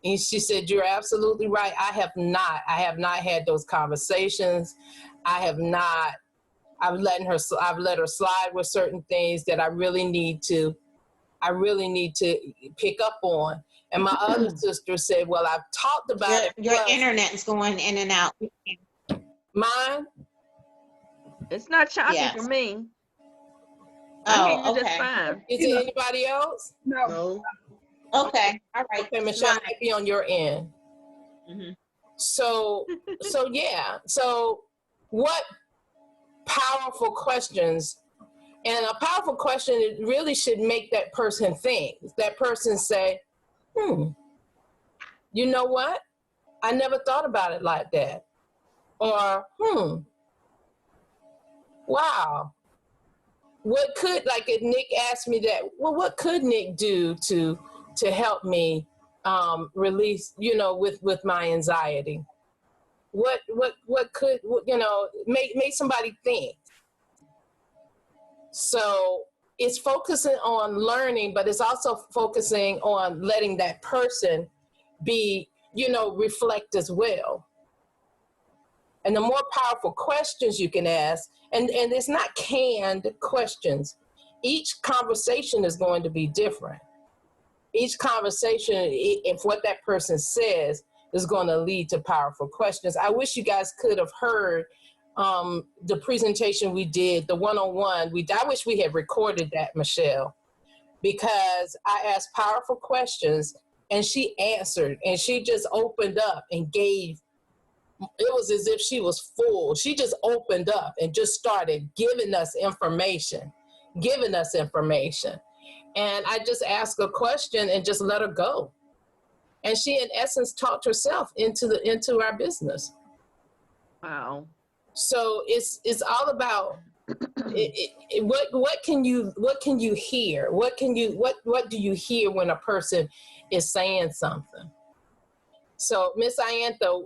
And she said, you're absolutely right. I have not had those conversations. I've let her slide with certain things that I really need to pick up on. And my other sister said, well, I've talked about it. Your internet is going in and out. Mine? It's not choppy for me. Oh, okay. Just fine. Is it anybody else? No. Okay. All right. Okay, Michelle, might be on your end. Mm-hmm. So yeah. So what powerful questions, and a powerful question, it really should make that person think. That person say, you know what? I never thought about it like that. Or, wow. What could, like if Nick asked me that, well, what could Nick do to help me release, with my anxiety? What could, make somebody think? So it's focusing on learning, but it's also focusing on letting that person be, reflect as well. And the more powerful questions you can ask, and it's not canned questions. Each conversation is going to be different. Each conversation, if what that person says, is going to lead to powerful questions. I wish you guys could have heard the presentation we did, the one-on-one. I wish we had recorded that, Michelle, because I asked powerful questions And she answered, and she just opened up and gave. It was as if she was full. She just opened up and just started giving us information. And I just asked a question and just let her go. And she, in essence, talked herself into our business. Wow. So it's all about what can you hear? What do you hear when a person is saying something? So, Miss Iantha,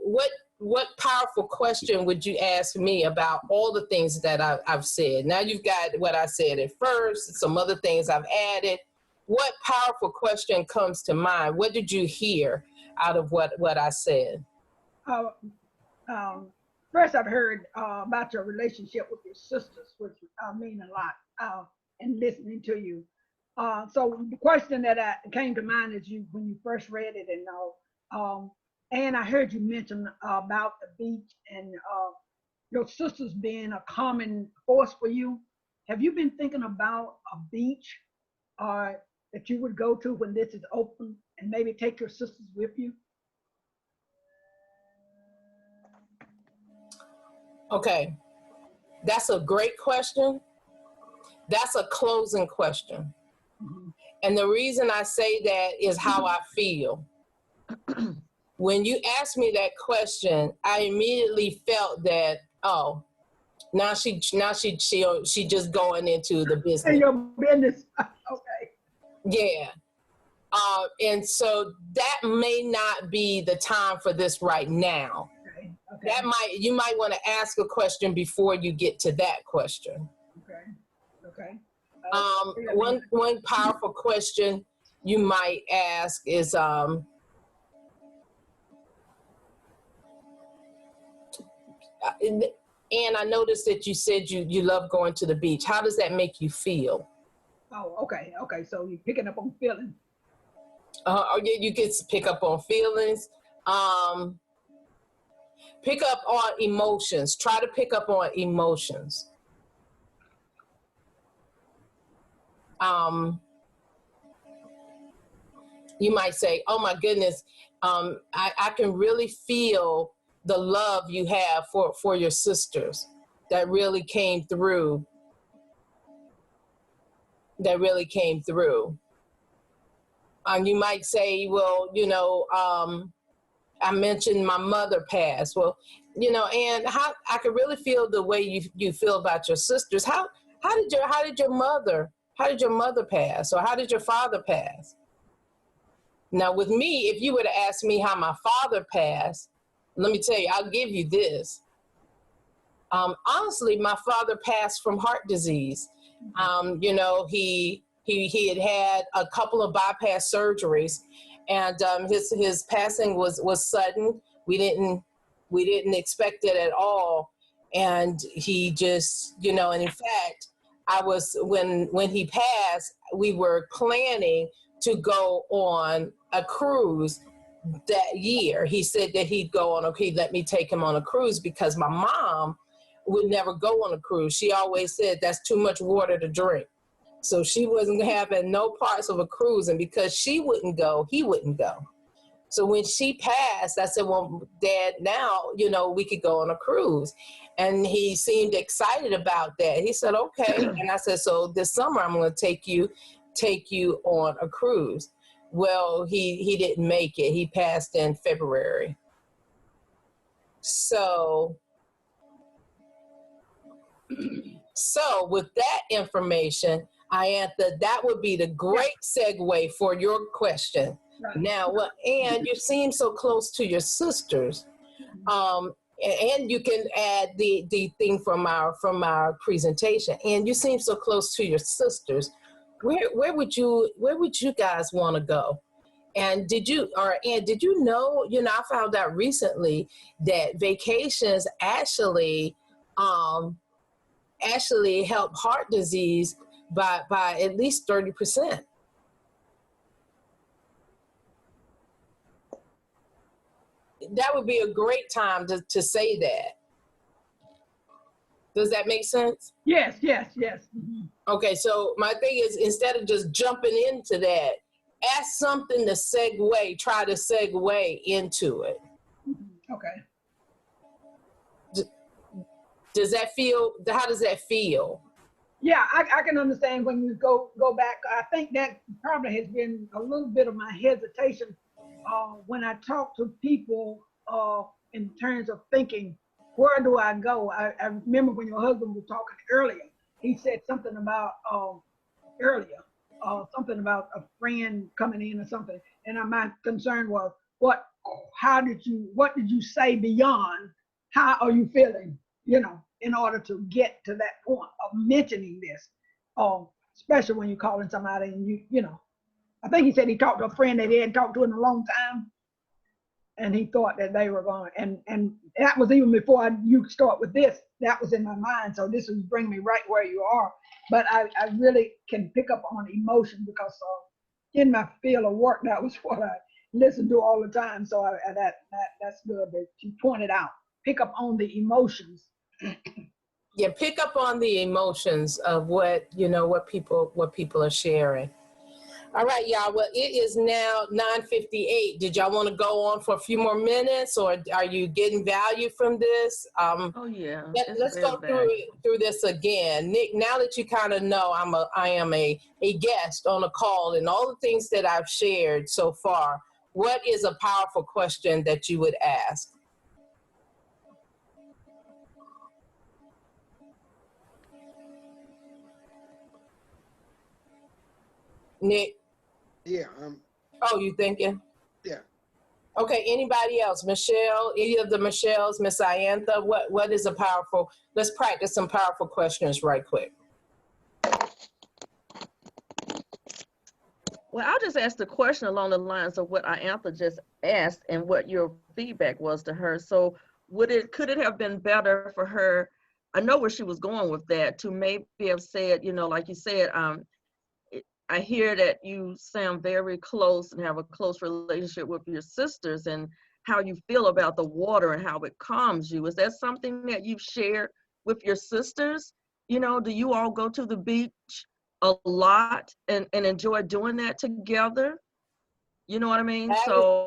what powerful question would you ask me about all the things that I've said? Now you've got what I said at first, some other things I've added. What powerful question comes to mind? What did you hear out of what I said? First, I've heard about your relationship with your sisters, which mean a lot, and listening to you. So the question that came to mind is when you first read it, and I heard you mention about the beach and your sisters being a common force for you. Have you been thinking about a beach that you would go to when this is open, and maybe take your sisters with you? Okay, that's a great question. That's a closing question. Mm-hmm. And the reason I say that is how I feel. When you asked me that question, I immediately felt that, oh, now she just going into the business. Your business. Okay. Yeah. And so that may not be the time for this right now. Okay. Okay. You might want to ask a question before you get to that question. Okay. One powerful question you might ask is, and I noticed that you said you love going to the beach. How does that make you feel? Oh, okay. So you're picking up on feelings. You get to pick up on feelings. Pick up on emotions. Try to pick up on emotions. You might say, oh my goodness, I can really feel the love you have for your sisters. That really came through. You might say, well, I mentioned my mother passed. Well, and how I could really feel the way you feel about your sisters. How did your mother pass, or how did your father pass? Now, with me, if you would have asked me how my father passed, let me tell you, I'll give you this. Honestly, my father passed from heart disease. He had a couple of bypass surgeries, and his passing was sudden. We didn't expect it at all, and he just, and in fact, when he passed, we were planning to go on a cruise that year. He said that he'd let me take him on a cruise, because my mom would never go on a cruise. She always said that's too much water to drink. So she wasn't having no parts of a cruise, and because she wouldn't go, he wouldn't go. So when she passed, I said, well, Dad, now, we could go on a cruise. And he seemed excited about that. He said, okay. And I said, so this summer I'm going to take you on a cruise. Well, he didn't make it. He passed in February. So with that information, that would be the great segue for your question. Right. Now, and you seem so close to your sisters, and you can add the thing from our presentation. And you seem so close to your sisters. Where would you guys want to go? And did you know? I found out recently that vacations actually help heart disease by at least 30%. That would be a great time to say that. Does that make sense? Yes. Mm-hmm. Okay, so my thing is, instead of just jumping into that, ask something to try to segue into it. Okay. Does that feel, how does that feel? Yeah, I can understand when you go back. I think that probably has been a little bit of my hesitation when I talk to people in terms of thinking, where do I go? I remember when your husband was talking earlier, he said something about something about a friend coming in or something. And my concern was, what did you say beyond, how are you feeling, in order to get to that point of mentioning this, especially when you're calling somebody and I think he said he talked to a friend that he hadn't talked to in a long time, and he thought that they were going, and that was even before you start with this. That was in my mind, so this was bringing me right where you are. But I really can pick up on emotion because in my field of work, that was what I listened to all the time. So that's good that you pointed out. Pick up on the emotions. Yeah, pick up on the emotions of what people are sharing. All right, y'all. Well, it is now 9:58. Did y'all want to go on for a few more minutes, or are you getting value from this? Oh yeah. Let's go through this again. Nick, now that you kind of know I am a guest on a call, and all the things that I've shared so far, what is a powerful question that you would ask? Nick? Yeah. Oh, you thinking? Yeah. Okay, anybody else? Michelle, any of the Michelles, Miss Iantha, what is a powerful, let's practice some powerful questions right quick. Well, I'll just ask the question along the lines of what Iantha just asked and what your feedback was to her. So could it have been better for her? I know where she was going with that, to maybe have said, like you said, I hear that you sound very close and have a close relationship with your sisters, and how you feel about the water and how it calms you. Is that something that you've shared with your sisters? Do you all go to the beach a lot and enjoy doing that together? You know what I mean? That's a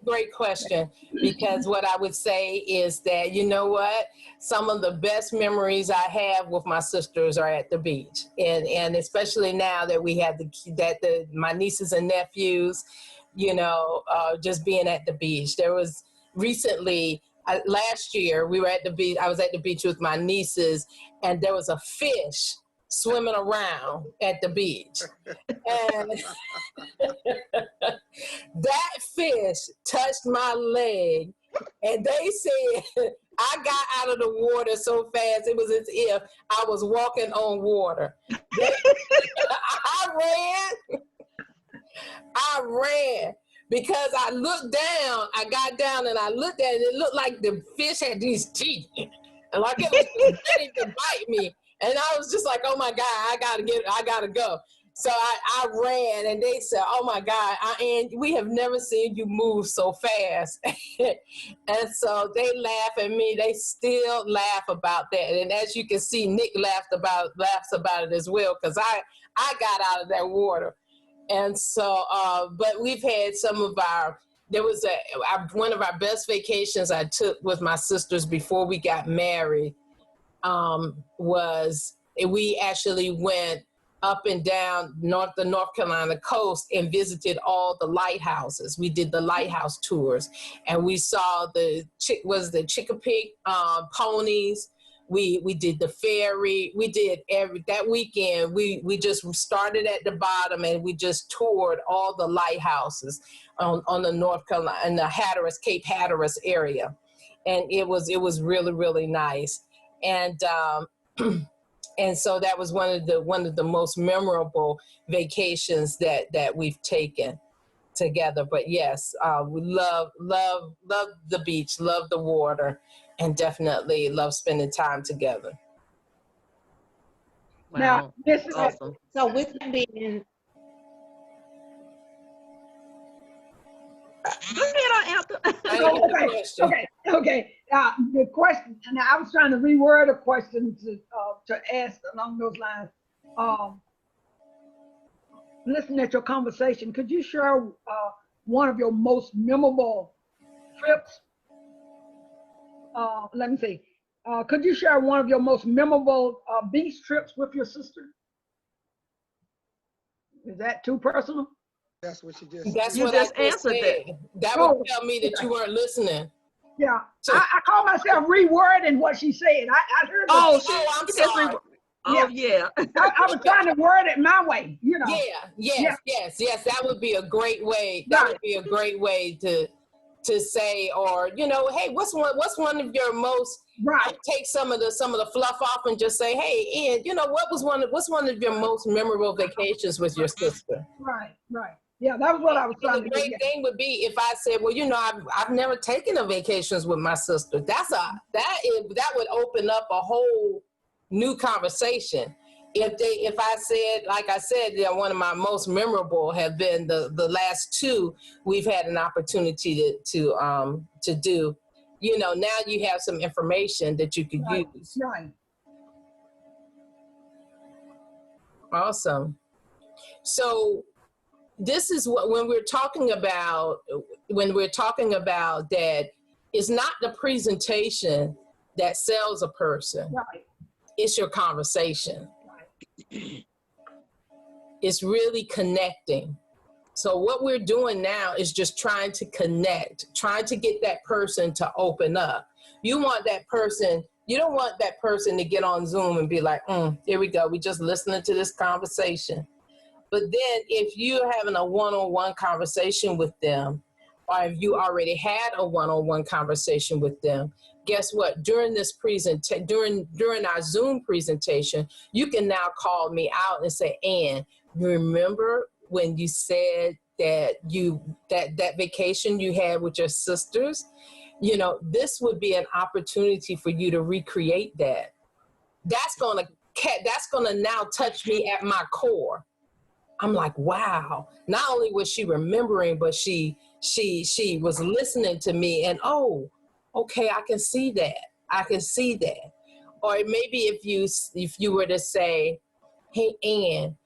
great question, because what I would say is that, you know what, some of the best memories I have with my sisters are at the beach, and especially now that we have my nieces and nephews, just being at the beach. There was recently, last year, we were at the beach. I was at the beach with my nieces, and there was a fish swimming around at the beach. And that fish touched my leg, and they said I got out of the water so fast, it was as if I was walking on water. I ran because I looked down. I got down and I looked at it. It looked like the fish had these teeth, and like it was ready to bite me. And I was just like, oh my God, I gotta go. So I ran, and they said, oh my God, and we have never seen you move so fast. And so they laugh at me. They still laugh about that. And as you can see, Nick laughs about it as well, because I got out of that water. And so, but we've had one of our best vacations I took with my sisters before we got married, was we actually went up and down the North Carolina coast and visited all the lighthouses. We did the lighthouse tours, and we saw the Chicopee ponies. We did the ferry. We did that weekend. We just started at the bottom, and we just toured all the lighthouses on the North Carolina and the Cape Hatteras area, and it was really, really nice. And and so that was one of the most memorable vacations that we've taken together. But yes, we love the beach, love the water, and definitely love spending time together. Wow. Now, this is awesome. So with that being, Go ahead, Iantha. Okay. The question, and I was trying to reword a question to ask along those lines. listening at your conversation, could you share one of your most memorable trips? Let me see. Could you share one of your most memorable beach trips with your sister? Is that too personal? That's what you just. That's You what just I just answered said. it. That Oh, would tell me that you weren't listening. Yeah, So- I call myself rewording what she said. I heard. Oh, I'm she just sorry. oh yeah. I was trying to word it my way, you know. Yes. That would be a great way. That Right. would be a great way to say, or hey, what's one of your most Right. take some of the fluff off and just say, hey, Ian, what's one of your most memorable vacations with your sister? Right. Yeah, that was what I was And trying the to do. great thing would be if I said, well, I've never taken a vacations with my sister. That would open up a whole new conversation. If I said, like I said, one of my most memorable have been the last two we've had an opportunity to do. Now you have some information that you could use. Right. Awesome. So this is what when we're talking about that, it's not the presentation that sells a person. Right. It's your conversation. It's really connecting. So what we're doing now is just trying to connect, trying to get that person to open up. You don't want that person to get on Zoom and be like, here we go. We just listening to this conversation. But then if you're having a one-on-one conversation with them, or if you already had a one-on-one conversation with them, guess what? During this during our Zoom presentation, you can now call me out and say, Ann, you remember when you said that that vacation you had with your sisters? This would be an opportunity for you to recreate that. That's gonna now touch me at my core. I'm like, wow. Not only was she remembering, but she was listening to me, and oh, okay, I can see that. Or maybe if you were to say, hey, Ann,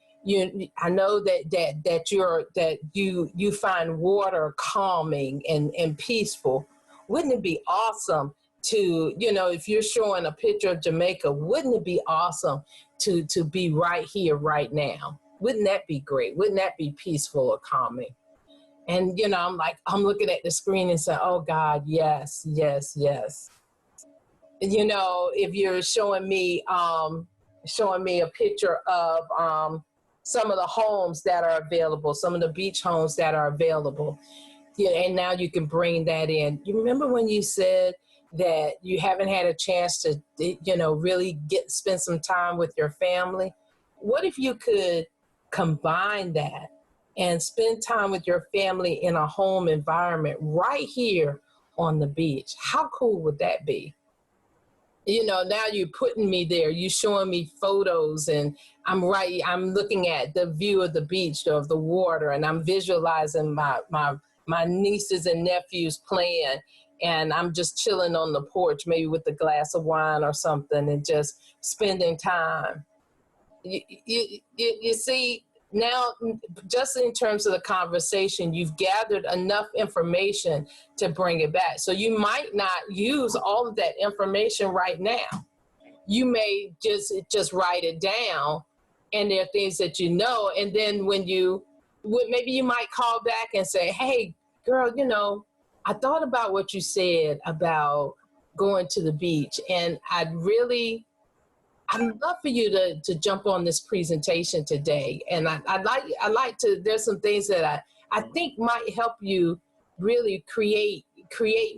I know that you find water calming and peaceful. Wouldn't it be awesome to, if you're showing a picture of Jamaica, wouldn't it be awesome to be right here, right now? Wouldn't that be great? Wouldn't that be peaceful or calming? And, I'm looking at the screen and saying, oh God, yes. If you're showing me a picture of some of the homes that are available, some of the beach homes that are available, and now you can bring that in. You remember when you said that you haven't had a chance to, really spend some time with your family? What if you could combine that and spend time with your family in a home environment right here on the beach? How cool would that be? Now you're putting me there, you're showing me photos, and I'm looking at the view of the beach, of the water, and I'm visualizing my nieces and nephews playing, and I'm just chilling on the porch, maybe with a glass of wine or something, and just spending time. You see, now, just in terms of the conversation, you've gathered enough information to bring it back. So you might not use all of that information right now. You may just write it down, and there are things that and then maybe you might call back and say, hey, girl, I thought about what you said about going to the beach, and I'd love for you to jump on this presentation today. And I'd like to, there's some things that I think might help you really create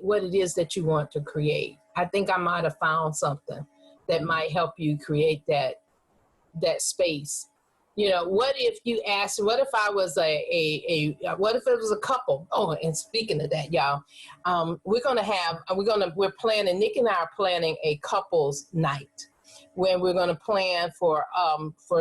what it is that you want to create. I think I might have found something that might help you create that space. What if what if I was what if it was a couple? Oh, and speaking of that, y'all, we're planning, Nick and I are planning a couples night, when we're going to plan for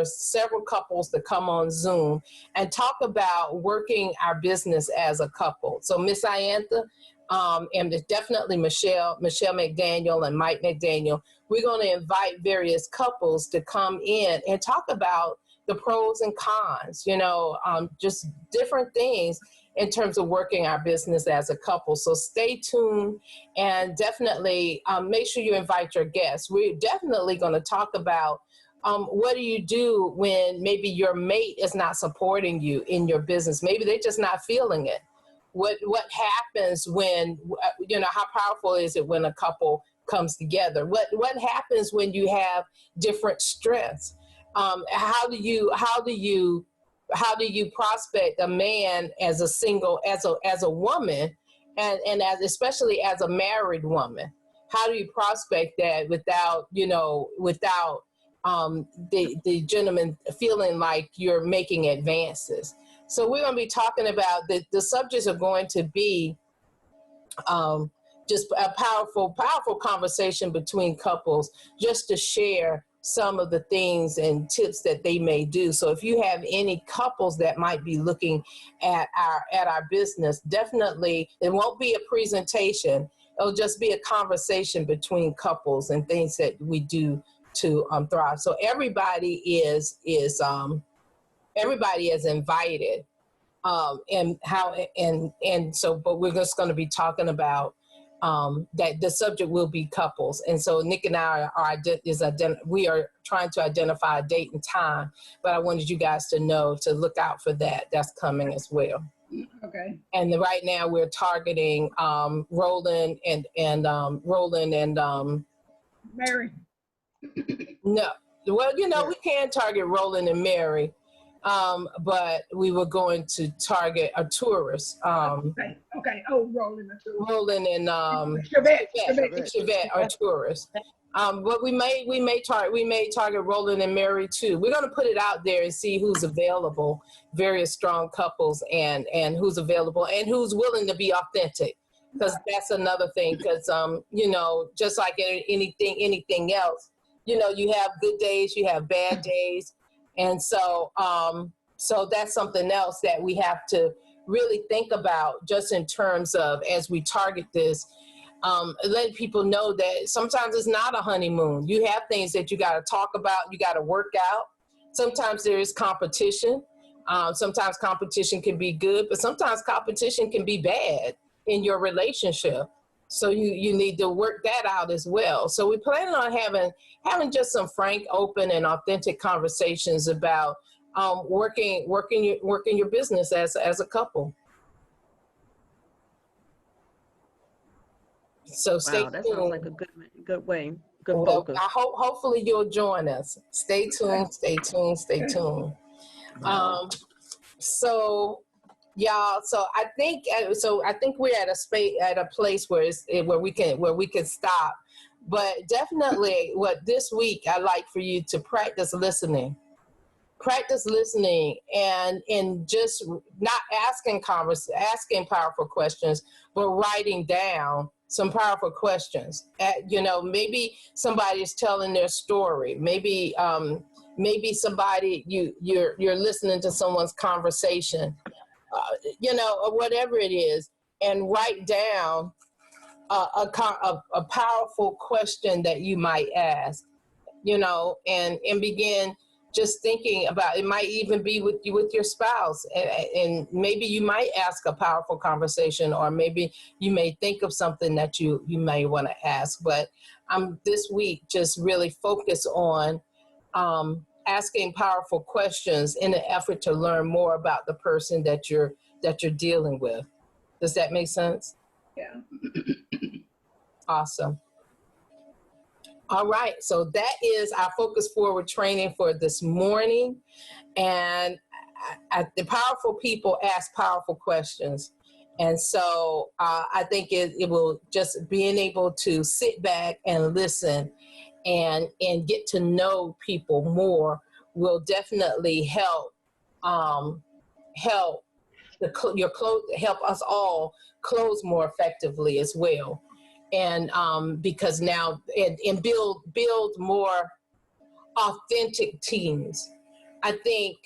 several couples to come on Zoom and talk about working our business as a couple. So Miss Iantha, and definitely Michelle McDaniel and Mike McDaniel, we're going to invite various couples to come in and talk about the pros and cons, just different things in terms of working our business as a couple. So stay tuned and definitely make sure you invite your guests. We're definitely going to talk about what do you do when maybe your mate is not supporting you in your business? Maybe they're just not feeling it. What happens when, how powerful is it when a couple comes together? What happens when you have different strengths? How do you prospect a man as a single, as a woman, and especially as a married woman? How do you prospect that without the gentleman feeling like you're making advances? So we're going to be talking about the subjects are going to be just a powerful conversation between couples, just to share some of the things and tips that they may do. So if you have any couples that might be looking at our business, definitely, it won't be a presentation. It'll just be a conversation between couples and things that we do to thrive. So everybody is invited, but we're just going to be talking about that the subject will be couples. And so Nick and I we are trying to identify a date and time, but I wanted you guys to know to look out for that. That's coming as well. Okay. And right now we're targeting Roland and Mary. No, well, we can target Roland and Mary, but we were going to target a tourist. Okay. Oh, Roland and Chevette are tourists. But we may target Roland and Mary too. We're going to put it out there and see who's available, various strong couples, and who's available and who's willing to be authentic. Because that's another thing. Because just like anything else, you have good days, you have bad days, and so that's something else that we have to really think about, just in terms of, as we target this, letting people know that sometimes it's not a honeymoon. You have things that you got to talk about, you got to work out. Sometimes there is competition. Sometimes competition can be good, but sometimes competition can be bad in your relationship. So you need to work that out as well. So we plan on having just some frank, open, and authentic conversations about working your business as a couple. So stay tuned. That sounds like a good way, good focus. Hopefully you'll join us. Stay tuned. Stay tuned. Stay tuned. So y'all, so I think we're at a place where we can stop. But definitely, this week I'd like for you to practice listening and just not asking powerful questions, but writing down some powerful questions. Maybe somebody is telling their story. Maybe somebody you're listening to someone's conversation. Or whatever it is, and write down a powerful question that you might ask, and begin just thinking about it. Might even be with your spouse, and maybe you might ask a powerful conversation, or maybe you may think of something that you may want to ask. But this week just really focus on asking powerful questions in an effort to learn more about the person that you're dealing with. Does that make sense? Yeah. Awesome. All right. So that is our Focus Forward training for this morning. And the powerful people ask powerful questions. And so I think it will just being able to sit back and listen and get to know people more will definitely help help us all close more effectively as well. And because now and build more authentic teams. I think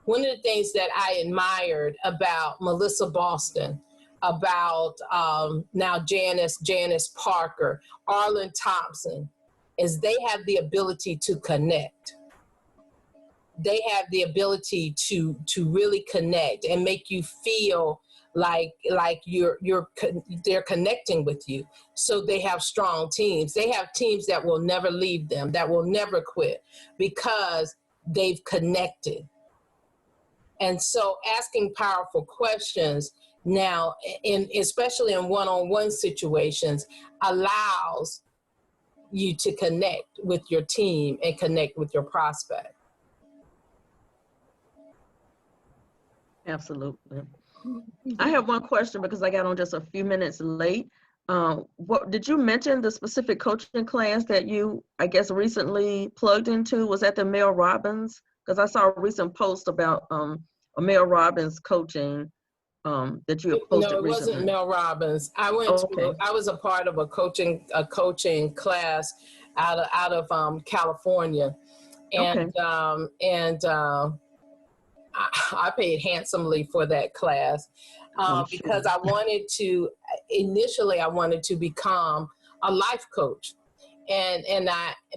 one of the things that I admired about Melissa Boston, about now Janice Parker, Arlen Thompson, is they have the ability to connect. they have the ability to really connect and make you feel like they're connecting with you. So they have strong teams. They have teams that will never leave them, that will never quit, because they've connected. And so asking powerful questions now, especially in one-on-one situations, allows you to connect with your team and connect with your prospect. Absolutely. I have one question because I got on just a few minutes late. What did you mention the specific coaching class that you, I guess, recently plugged into? Was that the Mel Robbins? Because I saw a recent post about a Mel Robbins coaching that you had posted No, it recently. wasn't Mel Robbins. I was a part of a coaching class out of California, and I paid handsomely for that class because I wanted to. Initially, I wanted to become a life coach,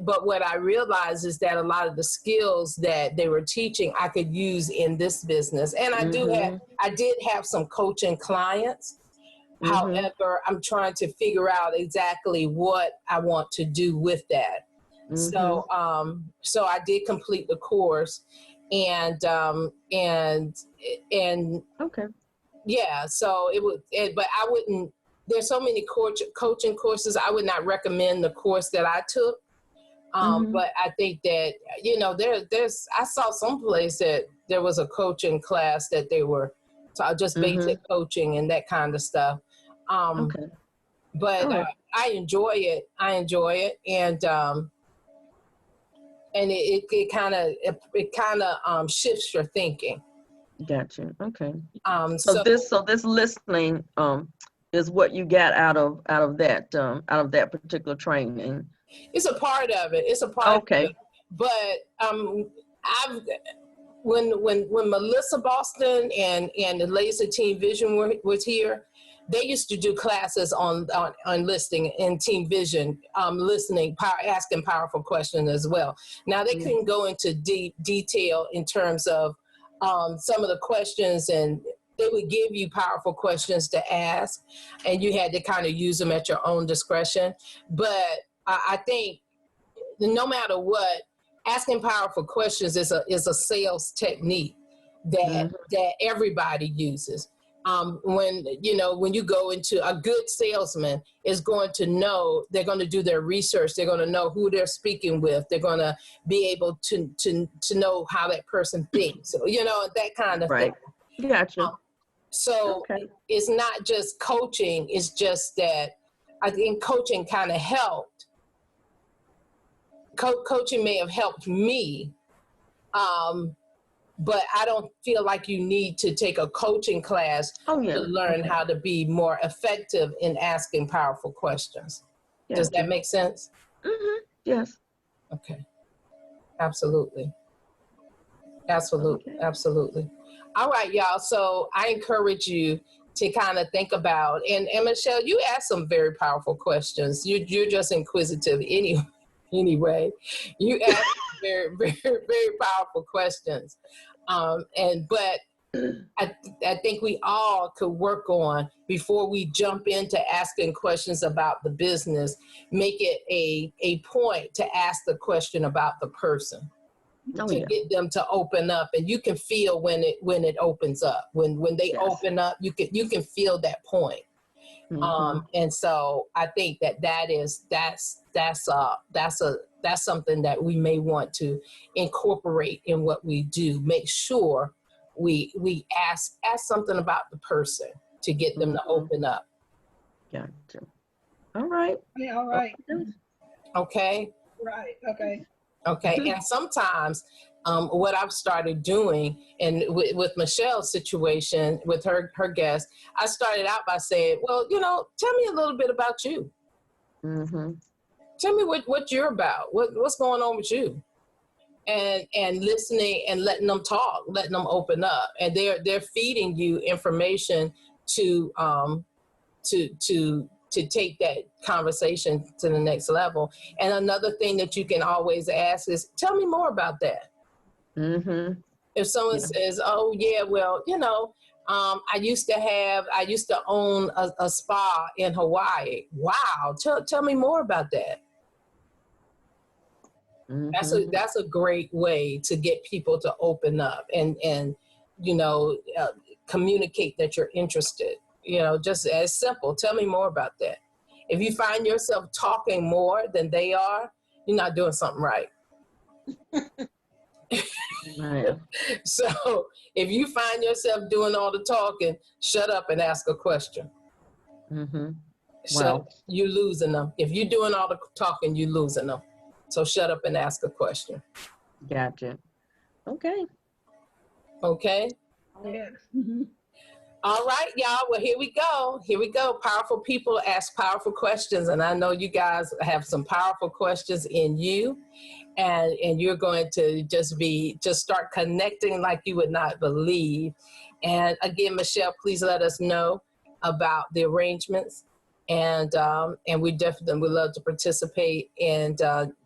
but what I realized is that a lot of the skills that they were teaching I could use in this business, and I did have some coaching clients. However, I'm trying to figure out exactly what I want to do with that. So I did complete the course, and yeah, so it was, but I wouldn't. There's so many coaching courses. I would not recommend the course that I took. But I think that, there's, I saw someplace that there was a coaching class that they were just basic coaching and that kind of stuff. But I enjoy it. And it kind of shifts your thinking. Gotcha. Okay. So this listening is what you got out of that particular training. It's a part of it. It's a part of it. But when Melissa Boston and the ladies of Team Vision was here, they used to do classes on listening in Team Vision, listening, asking powerful questions as well. Now they couldn't go into deep detail in terms of some of the questions, and they would give you powerful questions to ask, and you had to kind of use them at your own discretion. But I think no matter what, asking powerful questions is a sales technique that everybody uses. When you go into a good salesman is going to know, they're going to do their research. They're going to know who they're speaking with. They're going to be able to know how that person thinks. So, that kind of thing. Gotcha. It's not just coaching. It's just that I think coaching kind of helped. Coaching may have helped me. But I don't feel like you need to take a coaching class to learn how to be more effective in asking powerful questions. Gotcha. Does that make sense? Yes. Okay. Absolutely. Absolutely. All right, y'all. So I encourage you to kind of think about, and Michelle, you asked some very powerful questions. You're just inquisitive anyway. You asked very, very, very powerful questions. But I think we all could work on, before we jump into asking questions about the business, make it a point to ask the question about the person, get them to open up. And you can feel when it opens up, when they open up, you can feel that point. And so I think that's something that we may want to incorporate in what we do. Make sure we ask something about the person to get them to open up. Gotcha. All right. Yeah, all right. Okay. Right. Okay. Okay. And sometimes what I've started doing, and with Michelle's situation with her guest, I started out by saying, well, tell me a little bit about you. Tell me what you're about. What's going on with you? And listening and letting them talk, letting them open up. And they're feeding you information to take that conversation to the next level. And another thing that you can always ask is, tell me more about that. Mm-hmm. If someone Yeah. says, "Oh yeah, well, I used to own a spa in Hawaii." Wow, tell me more about that. Mm-hmm. That's a great way to get people to open up and communicate that you're interested. Just as simple. Tell me more about that. If you find yourself talking more than they are, you're not doing something right. Yeah. So if you find yourself doing all the talking, shut up and ask a question. Mm-hmm. Shut up, Wow. you losing them. If you're doing all the talking, you losing them. So shut up and ask a question. Gotcha. Okay. Okay? Yes. Mhm. All right, y'all. Well, here we go. Here we go. Powerful people ask powerful questions. And I know you guys have some powerful questions in you. And you're going to just start connecting like you would not believe. And again, Michelle, please let us know about the arrangements. And we definitely would love to participate. And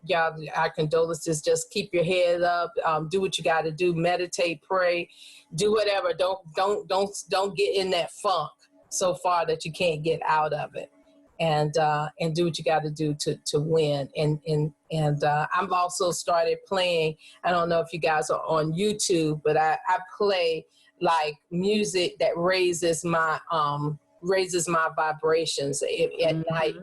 y'all, our condolences. Just keep your head up. Do what you got to do. Meditate, pray, do whatever. Don't get in that funk so far that you can't get out of it. And do what you got to do to win. And I've also started playing. I don't know if you guys are on YouTube, but I play like music that raises my vibrations at night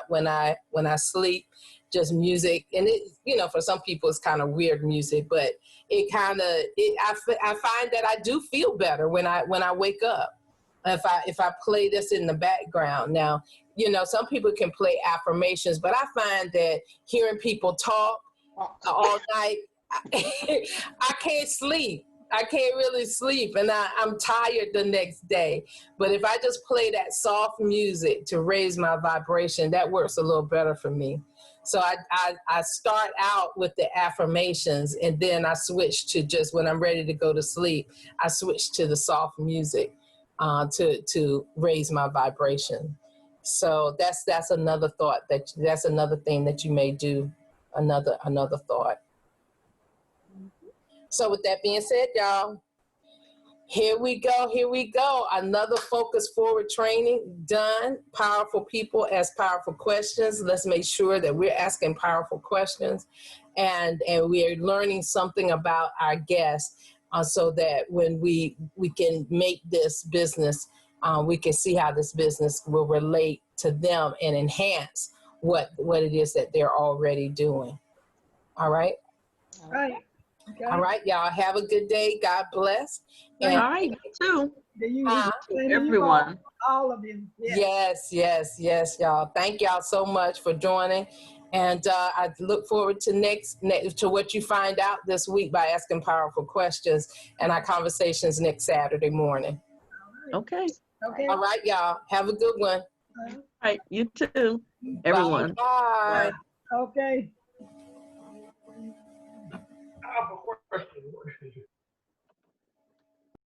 when I sleep. Just music, and it for some people it's kind of weird music, but I find that I do feel better when I wake up. If I play this in the background. Now, some people can play affirmations, but I find that hearing people talk all night, I can't sleep. I can't really sleep, and I'm tired the next day. But if I just play that soft music to raise my vibration, that works a little better for me. So I start out with the affirmations, and then I switch to just when I'm ready to go to sleep, I switch to the soft music to raise my vibration. So that's another thought that's another thing that you may do. Another thought. So with that being said, y'all, here we go. Another Focus Forward training done. Powerful people ask powerful questions. Let's make sure that we're asking powerful questions and we are learning something about our guests so that when we can make this business, we can see how this business will relate to them and enhance what it is that they're already doing. All right? Right. Okay. All right, y'all. Have a good day. God bless. All And right. You too. Do you, Huh? same to you Everyone. all of you. Yes. yes, y'all. Thank y'all so much for joining. And I look forward to next to what you find out this week by asking powerful questions and our conversations next Saturday morning. Okay. Okay. All right, y'all. Have a good one. All right. You too. Everyone. Bye. Okay. I have a question.